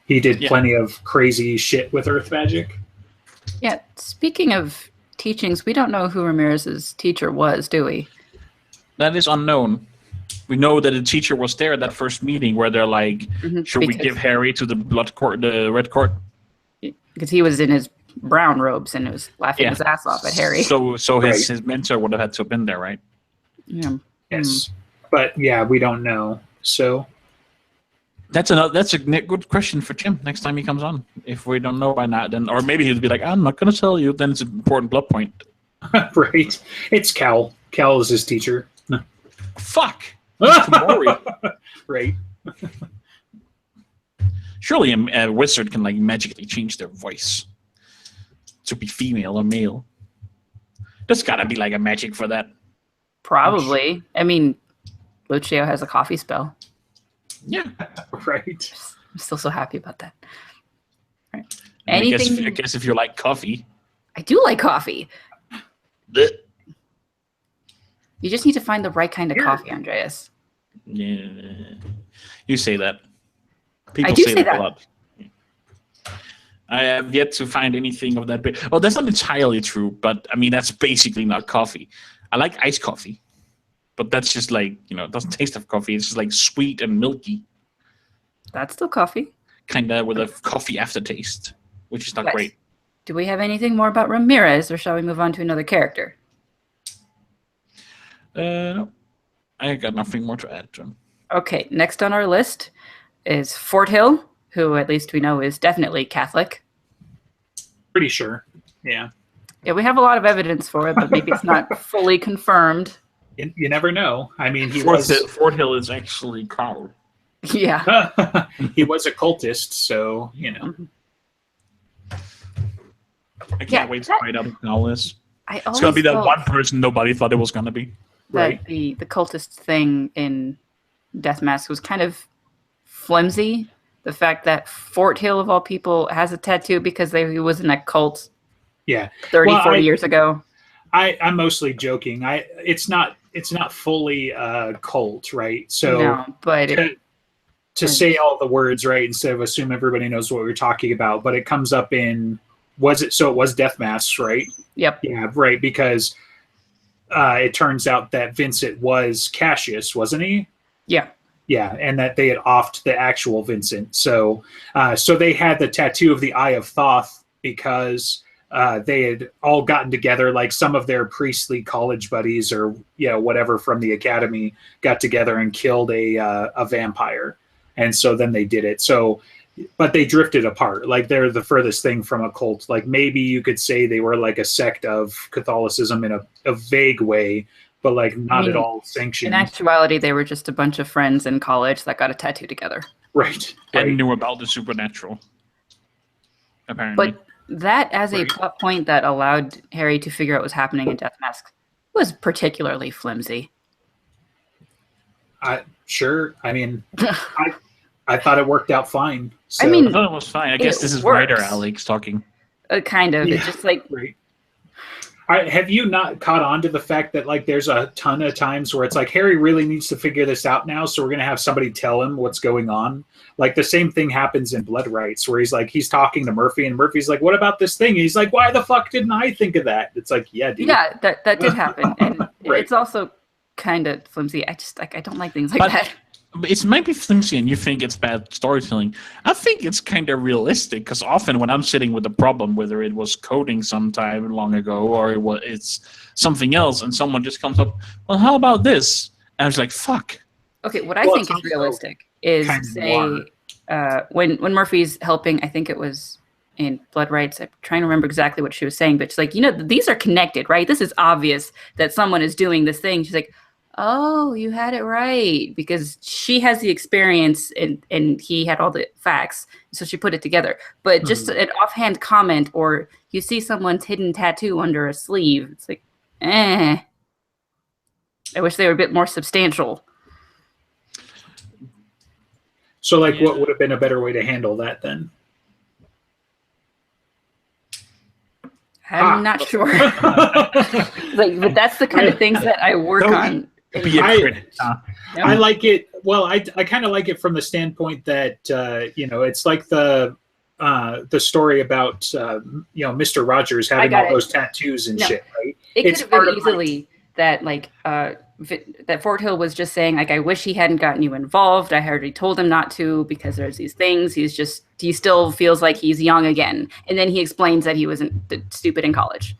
he did plenty of crazy shit with earth magic. Yeah. Speaking of teachings, we don't know who Ramirez's teacher was, do we? That is unknown. We know that the teacher was there at that first meeting where they're like, should we give Harry to the blood court, the red court? Because he was in his brown robes and was laughing his ass off at Harry. So his mentor would have had to have been there, right? Yeah. Yes. But yeah, we don't know. So that's a good question for Jim next time he comes on. If we don't know by now, then, or maybe he'll be like, I'm not going to tell you. Then it's an important plot point. Right. It's Cal. Cal is his teacher. Fuck. Right. Surely a wizard can like magically change their voice to be female or male. There's gotta be like a magic for that. Probably. I mean, Lucio has a coffee spell. Yeah. Right. I'm still so happy about that. Right. I guess if you like coffee. I do like coffee. Blech. You just need to find the right kind of coffee, Andreas. Yeah. You say that. People I do say that a lot. I have yet to find anything of that. Well, that's not entirely true, but I mean, that's basically not coffee. I like iced coffee, but that's just like, it doesn't taste of coffee. It's just like sweet and milky. That's still coffee. Kind of with a coffee aftertaste, which is not great. Do we have anything more about Ramirez, or shall we move on to another character? No. I got nothing more to add to him. Okay, next on our list is Fort Hill, who at least we know is definitely Catholic. Pretty sure. Yeah. Yeah, we have a lot of evidence for it, but maybe it's not fully confirmed. You never know. I mean, Fort Hill is actually Carl. Yeah. He was a cultist, so, I can't wait to find out who Carl is. It's going to be that one person nobody thought it was going to be. Right. The cultist thing in Death Mask was kind of flimsy. The fact that Fort Hill, of all people, has a tattoo because he was in a cult 40 years ago. I'm mostly joking. It's not fully a cult, right? So no, but to say all the words right instead of assume everybody knows what we're talking about, but it comes up in it was Death Masks, right? Yep. Yeah, right, because it turns out that Vincent was Cassius, wasn't he? Yeah. Yeah, and that they had offed the actual Vincent. So they had the tattoo of the Eye of Thoth because they had all gotten together, like some of their priestly college buddies or whatever from the academy got together and killed a vampire, and so then they did it. So but they drifted apart. Like they're the furthest thing from a cult. Like maybe you could say they were like a sect of Catholicism in a vague way, but like not at all sanctioned. In actuality, they were just a bunch of friends in college that got a tattoo together. Right. And knew about the supernatural. Apparently. But that as a plot point that allowed Harry to figure out what was happening in Death Mask was particularly flimsy. Sure. I mean, I thought it worked out fine. So. I mean, I thought it was fine. I guess this is writer Alex talking. Kind of. Yeah, it's just like... Right. Have you not caught on to the fact that like there's a ton of times where it's like Harry really needs to figure this out now, so we're going to have somebody tell him what's going on? Like the same thing happens in Blood Rights where he's talking to Murphy and Murphy's like, what about this thing? And he's like, why the fuck didn't I think of that? It's like, yeah, dude. Yeah, that did happen. And Right. It's also kind of flimsy. I just I don't like things like that. It might be flimsy and you think it's bad storytelling. I think it's kind of realistic because often when I'm sitting with a problem, whether it was coding sometime long ago or it's something else, and someone just comes up, well, how about this? And I was like, fuck. Okay, what I think is realistic is say when Murphy's helping, I think it was in Blood Rights. I'm trying to remember exactly what she was saying, but she's like, these are connected, right? This is obvious that someone is doing this thing. She's like, oh, you had it right, because she has the experience and he had all the facts, so she put it together. But just an offhand comment, or you see someone's hidden tattoo under a sleeve, it's like, I wish they were a bit more substantial. So, like, what would have been a better way to handle that then? I'm not sure. But that's the kind of things that I work on. I like it. Well, I kind of like it from the standpoint that it's like the story about Mr. Rogers having all those tattoos and shit, right? It could have been easily that that Fort Hill was just saying, like, I wish he hadn't gotten you involved. I already told him not to because there's these things. He still feels like he's young again. And then he explains that he wasn't stupid in college.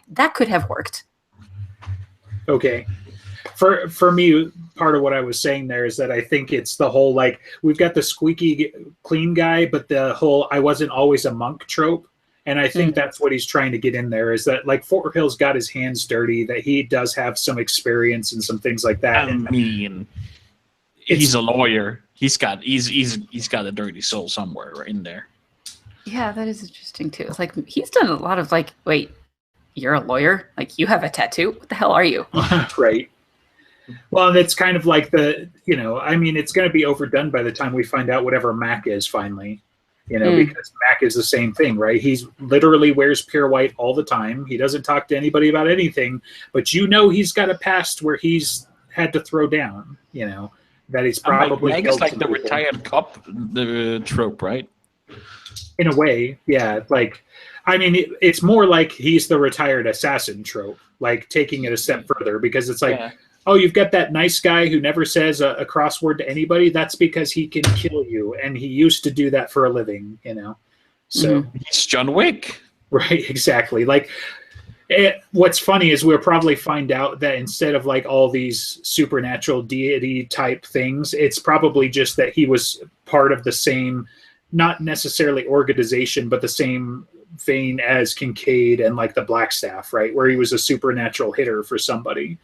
That could have worked. Okay. For me, part of what I was saying there is that I think it's the whole, like, we've got the squeaky clean guy, but the whole I wasn't always a monk trope. And I think that's what he's trying to get in there, is that, like, Fort Hill's got his hands dirty, that he does have some experience and some things like that. I mean, he's a lawyer. He's got a dirty soul somewhere in there. Yeah, that is interesting too. It's like he's done a lot of like, wait, you're a lawyer? Like, you have a tattoo? What the hell are you? Right. Well, and it's kind of like it's going to be overdone by the time we find out whatever Mac is finally. Because Mac is the same thing, right? He's literally wears pure white all the time. He doesn't talk to anybody about anything, but he's got a past where he's had to throw down, that he's probably Mac is like the retired cop, the trope, right? In a way, yeah. Like, I mean, it's more like he's the retired assassin trope, like taking it a step further, because it's like, oh, you've got that nice guy who never says a crossword to anybody. That's because he can kill you, and he used to do that for a living, So he's John Wick, right? Exactly. Like, what's funny is we'll probably find out that instead of like all these supernatural deity type things, it's probably just that he was part of the same, not necessarily organization, but the same vein as Kincaid and like the Blackstaff, right? Where he was a supernatural hitter for somebody.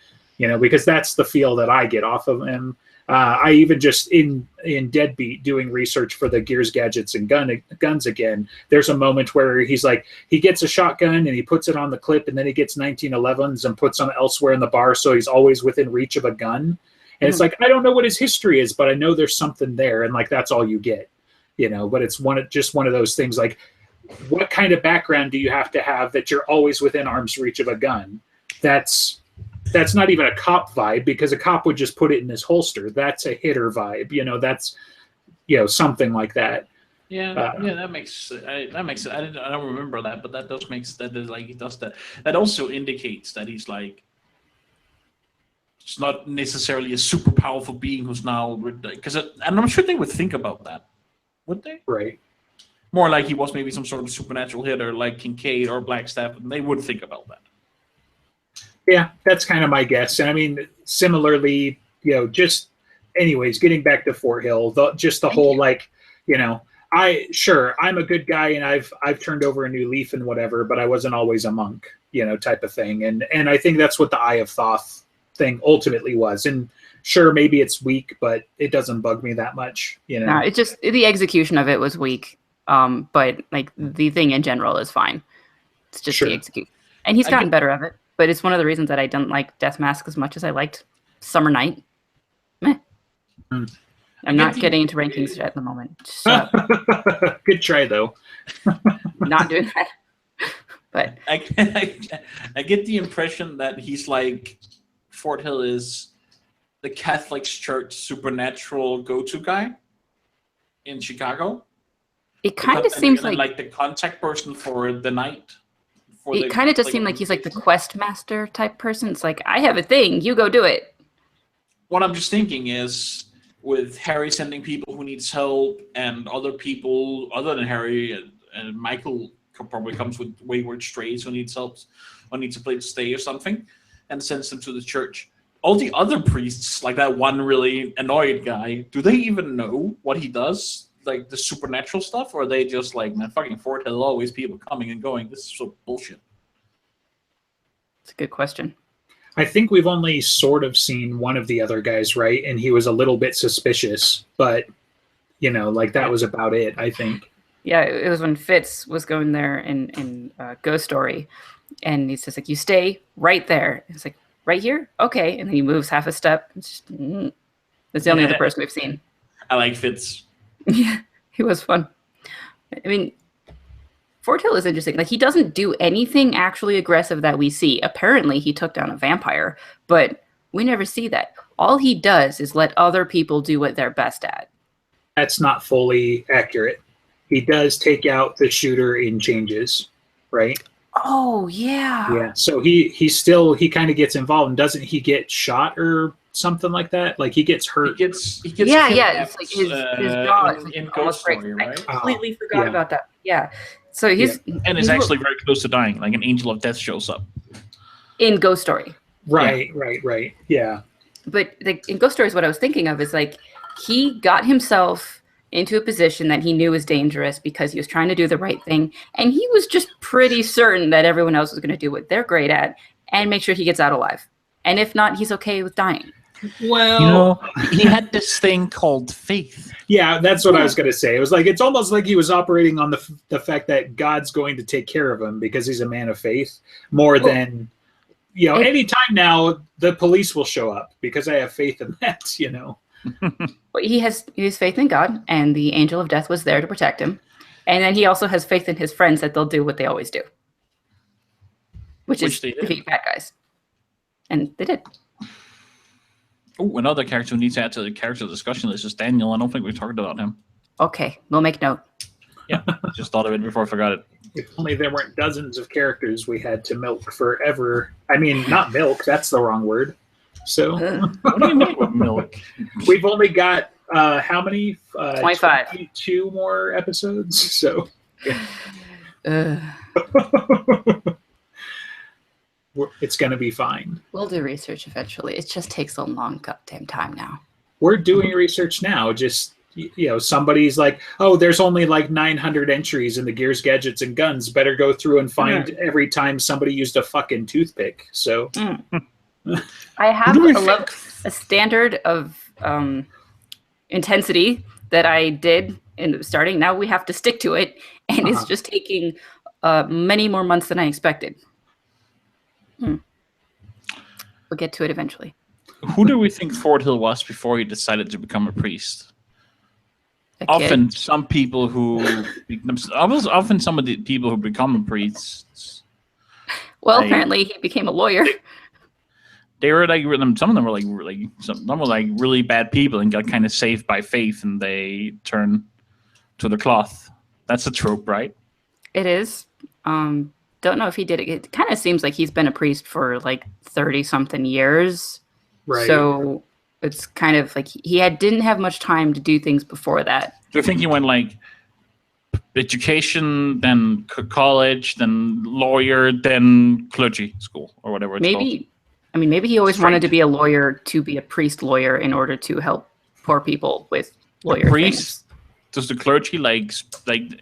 Because that's the feel that I get off of him. I even just in Deadbeat doing research for the Gears, Gadgets, and Guns again, there's a moment where he's like, he gets a shotgun and he puts it on the clip, and then he gets 1911s and puts them elsewhere in the bar, so he's always within reach of a gun. And it's like, I don't know what his history is, but I know there's something there, and like that's all you get, But it's one of those things, like, what kind of background do you have to have that you're always within arm's reach of a gun? That's not even a cop vibe, because a cop would just put it in his holster. That's a hitter vibe. That's, something like that. Yeah, that makes sense. I don't remember that, but that does make that is like he does that. That also indicates that he's like, it's not necessarily a super powerful being who's now, because and I'm sure they would think about that, would they? Right. More like he was maybe some sort of supernatural hitter, like Kincaid or Blackstaff, and they would think about that. Yeah, that's kind of my guess. And I mean, similarly, just anyways, getting back to Fort Hill, the whole like, I'm a good guy and I've turned over a new leaf and whatever, but I wasn't always a monk, type of thing. And I think that's what the Eye of Thoth thing ultimately was. And sure, maybe it's weak, but it doesn't bug me that much, No, it's just the execution of it was weak. But like the thing in general is fine. It's just the execution. And he's gotten better at it. But it's one of the reasons that I don't like Death Mask as much as I liked Summer Night. Meh. I'm not getting into rankings at the moment. So, good try, though. not doing that. But I get the impression that he's like Fort Hill is the Catholic Church supernatural go-to guy in Chicago. It kind of seems like the contact person for the night. It kind of does seem like he's like the quest master type person. It's like, I have a thing, you go do it. What I'm just thinking is, with Harry sending people who needs help, and other people other than Harry, and Michael probably comes with wayward strays who needs help, or needs a place to stay or something, and sends them to the church. All the other priests, like that one really annoyed guy, do they even know what he does? Like the supernatural stuff, or are they just like, man, fucking Fort Hill, always people coming and going, this is so bullshit? It's a good question. I think we've only sort of seen one of the other guys, right? And he was a little bit suspicious, but like that was about it, I think. Yeah, it was when Fitz was going there in Ghost Story, and he says like, you stay right there. It's like, right here? Okay. And then he moves half a step. It's just, that's the only other person we've seen. I like Fitz. Yeah, he was fun. I mean, Fort Hill is interesting. Like, he doesn't do anything actually aggressive that we see. Apparently, he took down a vampire, but we never see that. All he does is let other people do what they're best at. That's not fully accurate. He does take out the shooter in changes, right? Oh, yeah. Yeah, so he kind of gets involved, and doesn't he get shot or something like that? Like he gets hurt. He gets yeah. It's like his jaw in Ghost Story, right? I completely forgot about that. Yeah. So he's actually very close to dying. Like an angel of death shows up in Ghost Story. Right. Yeah. But in Ghost Story, what I was thinking of is like he got himself into a position that he knew was dangerous because he was trying to do the right thing, and he was just pretty certain that everyone else was going to do what they're great at and make sure he gets out alive. And if not, he's okay with dying. Well, he had this thing called faith. Yeah, that's what I was going to say. It was like, it's almost like he was operating on the fact that God's going to take care of him because he's a man of faith more than, anytime now the police will show up because I have faith in that, But he has faith in God, and the angel of death was there to protect him. And then he also has faith in his friends that they'll do what they always do, which is defeat bad guys. And they did. Oh, another character who needs to add to the character discussion list is Daniel. I don't think we talked about him. Okay, we'll make note. Yeah, just thought of it before I forgot it. If only there weren't dozens of characters we had to milk forever. I mean, not milk, that's the wrong word. So, what do you mean with milk? We've only got how many? 25. 22 more episodes. So, it's going to be fine. We'll do research eventually. It just takes a long goddamn time now. We're doing research now. Just, somebody's like, oh, there's only like 900 entries in the Gears, Gadgets, and Guns. Better go through and find every time somebody used a fucking toothpick. So I have a standard of intensity that I did in the starting. Now we have to stick to it, and it's just taking many more months than I expected. We'll get to it eventually. Who do we think Fort Hill was before he decided to become a priest? Often some people who often some of the people who become priests. Well, apparently he became a lawyer. They were like some of them were like really bad people and got kind of saved by faith, and they turn to the cloth. That's a trope, right? It is. Don't know if he did it. It kind of seems like he's been a priest for like 30-something years. Right. So it's kind of like he didn't have much time to do things before that. Do you think he went like education, then college, then lawyer, then clergy school, or whatever it's called? I mean, maybe he always wanted to be a lawyer, to be a priest lawyer in order to help poor people with lawyer priest. things. does the clergy like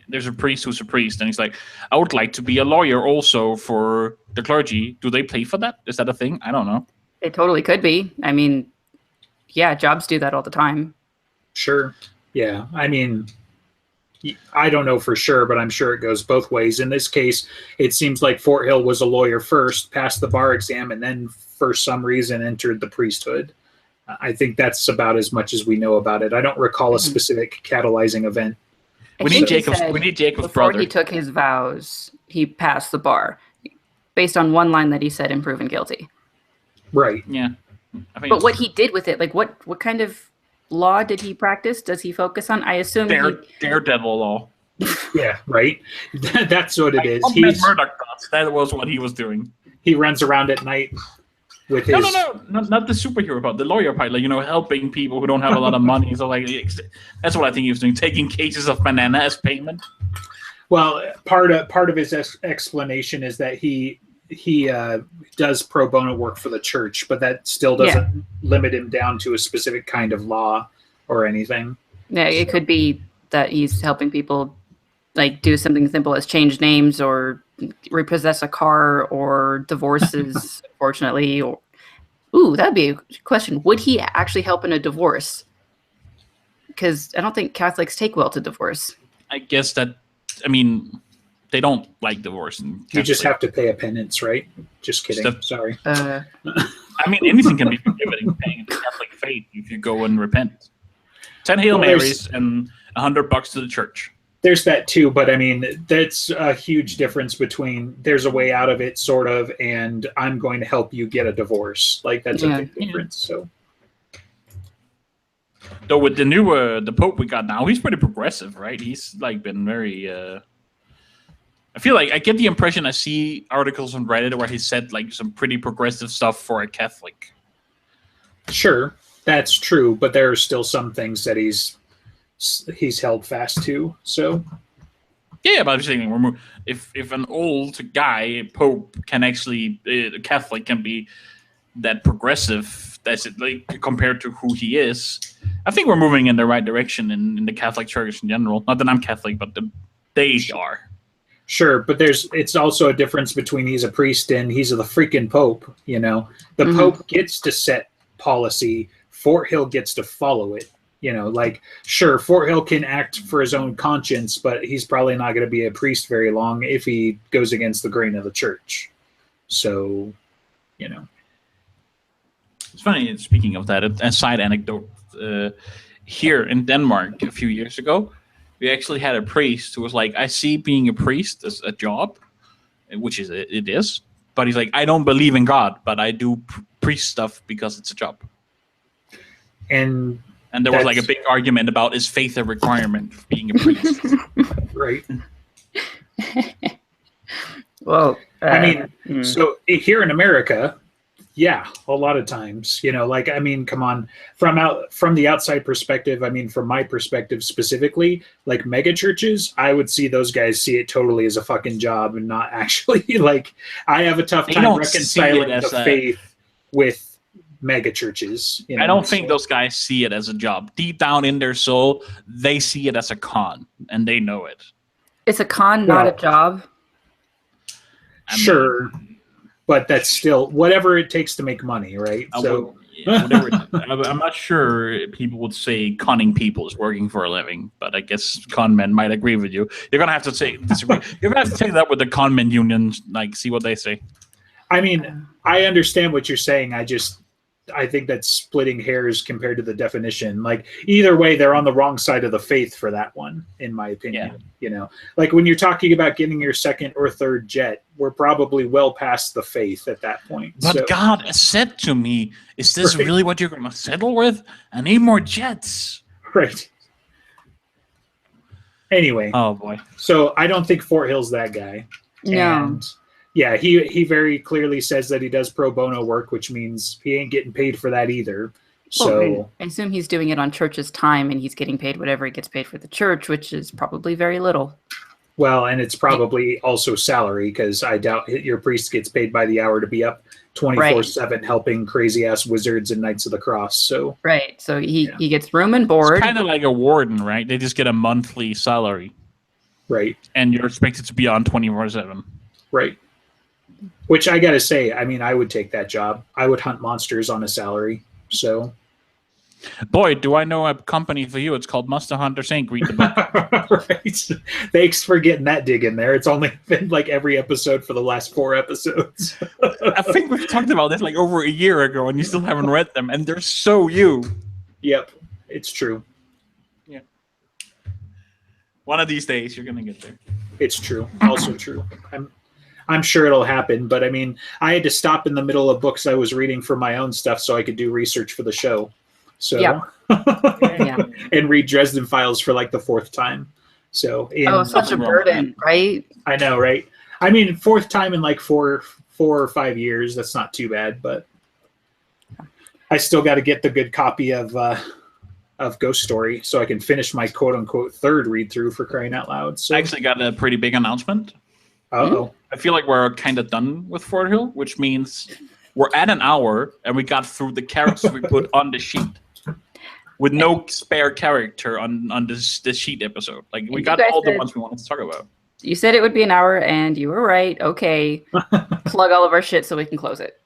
there's a priest who's a priest, and he's like, I would like to be a lawyer also for the clergy. Do they pay for that? Is that a thing? I don't know. It totally could be. I mean, yeah, jobs do that all the time. Sure. Yeah. I mean, I don't know for sure, but I'm sure it goes both ways. In this case, it seems like Fort Hill was a lawyer first, passed the bar exam, and then for some reason entered the priesthood. I think that's about as much as we know about it. I don't recall a specific catalyzing event. We need Jacob's before brother. he took his vows, he passed the bar based on one line that he said and proven guilty. Right. Yeah. But what he did with it, like what kind of law did he practice? Does he focus on? I assume Daredevil law. Yeah, right. That's what it is. Murdoch thoughts. That was what he was doing. He runs around at night with his... No, not the superhero part, the lawyer part, like, helping people who don't have a lot of money. So, like, that's what I think he was doing, taking cases of banana as payment. Well, part of his explanation is that he does pro bono work for the church, but that still doesn't limit him down to a specific kind of law or anything. Yeah, it could be that he's helping people like do something simple as change names or repossess a car or divorces, fortunately. Or that'd be a question. Would he actually help in a divorce? Because I don't think Catholics take well to divorce. I guess that, they don't like divorce. You just have to pay a penance, right? Just kidding. Sorry. Anything can be forgiven paying the Catholic faith if you go and repent. 10 Hail Marys and $100 to the church. There's that too, but that's a huge difference between there's a way out of it, sort of, and I'm going to help you get a divorce. Like, that's a big difference. So, though with the new the Pope we got now, he's pretty progressive, right? He's like been very. I feel like I get the impression I see articles on Reddit where he said like some pretty progressive stuff for a Catholic. Sure, that's true, but there are still some things that he's held fast to. So yeah, but I'm saying if an old guy Pope can actually a Catholic can be that progressive, that's it, like compared to who he is. I think we're moving in the right direction in the Catholic Church in general. Not that I'm Catholic, but they are. Sure, but it's also a difference between he's a priest and he's the freaking Pope. The Pope gets to set policy. Fort Hill gets to follow it. Sure, Fort Hill can act for his own conscience, but he's probably not going to be a priest very long if he goes against the grain of the church. So, It's funny, speaking of that, a side anecdote. Here in Denmark a few years ago, we actually had a priest who was like, I see being a priest as a job, which it is. But he's like, I don't believe in God, but I do priest stuff because it's a job. And there was like a big argument about is faith a requirement for being a priest? Right. Well, so here in America, yeah, a lot of times, come on, from the outside perspective, from my perspective specifically, like mega churches, I would see those guys see it totally as a fucking job and not actually like, I have a tough time reconciling the faith with mega churches. I don't think those guys see it as a job. Deep down in their soul, they see it as a con, and they know it. It's a con, not a job. Sure, but that's still whatever it takes to make money, right? I'm not sure people would say conning people is working for a living, but I guess con men might agree with you. You're gonna have to disagree. You're gonna have to take that with the con men unions, like see what they say. I understand what you're saying. I think that's splitting hairs compared to the definition. Like either way, they're on the wrong side of the faith for that one, in my opinion. Like when you're talking about getting your second or third jet, we're probably well past the faith at that point. But God said to me, is this really what you're going to settle with? I need more jets. Right. Anyway. Oh boy. So I don't think Fort Hill's that guy. No. And yeah, he very clearly says that he does pro bono work, which means he ain't getting paid for that either. So I assume he's doing it on church's time, and he's getting paid whatever he gets paid for the church, which is probably very little. Well, and it's probably also salary because I doubt your priest gets paid by the hour to be up 24/7 helping crazy ass wizards and Knights of the Cross. So Right. So he gets room and board. It's kind of like a warden, right? They just get a monthly salary, right, and you're expected to be on 24/7. right. Which I gotta say, I mean, I would take that job. I would hunt monsters on a salary. So, Boy, do I know a company for you? It's called Monster Hunters Inc. Read the book. right. Thanks for getting that dig in there. It's only been like every episode for the last 4 episodes. I think we've talked about this like over a year ago, and you still haven't read them, and they're so you. Yep, it's true. Yeah. One of these days, you're gonna get there. It's true. Also true. I'm sure it'll happen, but I mean, I had to stop in the middle of books I was reading for my own stuff so I could do research for the show. So, Yeah. and read Dresden Files for like the 4th time. So, Such a burden, right? I know, right? I mean, 4th time in like 4 or 5 years. That's not too bad, but I still got to get the good copy of Ghost Story so I can finish my quote unquote 3rd read through, for crying out loud. So, I actually got a pretty big announcement. uh-oh. I feel like we're kind of done with Fort Hill, which means we're at an hour and we got through the characters we put on the sheet with no spare character on this sheet episode. Like, we got all the ones we wanted to talk about. You said it would be an hour, and you were right. Okay. Plug all of our shit so we can close it.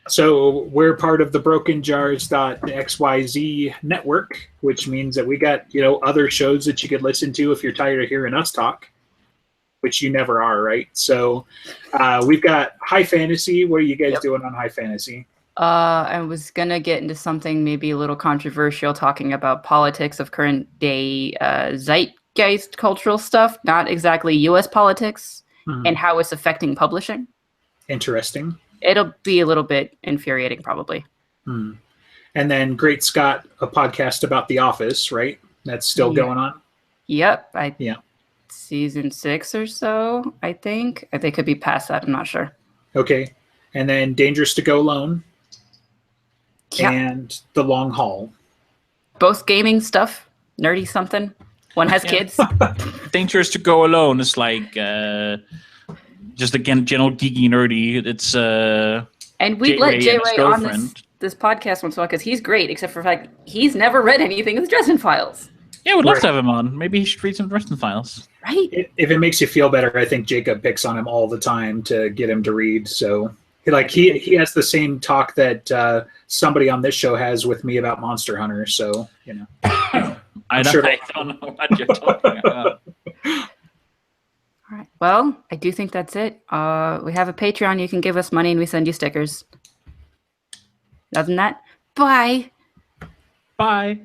So we're part of the BrokenJars.xyz network, which means that we got, other shows that you could listen to if you're tired of hearing us talk, which you never are, right? So we've got High Fantasy. What are you guys doing on High Fantasy? I was going to get into something maybe a little controversial, talking about politics of current day zeitgeist cultural stuff, not exactly U.S. politics, and how it's affecting publishing. Interesting. It'll be a little bit infuriating, probably. And then Great Scott, a podcast about The Office, right? That's still going on? Yep. Yeah. Season 6 or so, I think. They could be past that. I'm not sure. Okay. And then Dangerous to Go Alone. Yeah. And The Long Haul. Both gaming stuff. Nerdy something. One has kids. Dangerous to Go Alone is like just again general geeky nerdy. It's and we let J Ray on this podcast once in a while because he's great, except for the fact he's never read anything of the Dresden Files. Yeah, we'd love to have him on. Maybe he should read some Dresden Files. Right. If it makes you feel better, I think Jacob picks on him all the time to get him to read. So he has the same talk that somebody on this show has with me about Monster Hunter. So, I don't know what you're talking about. All right. Well, I do think that's it. We have a Patreon. You can give us money and we send you stickers. Other than that, bye. Bye.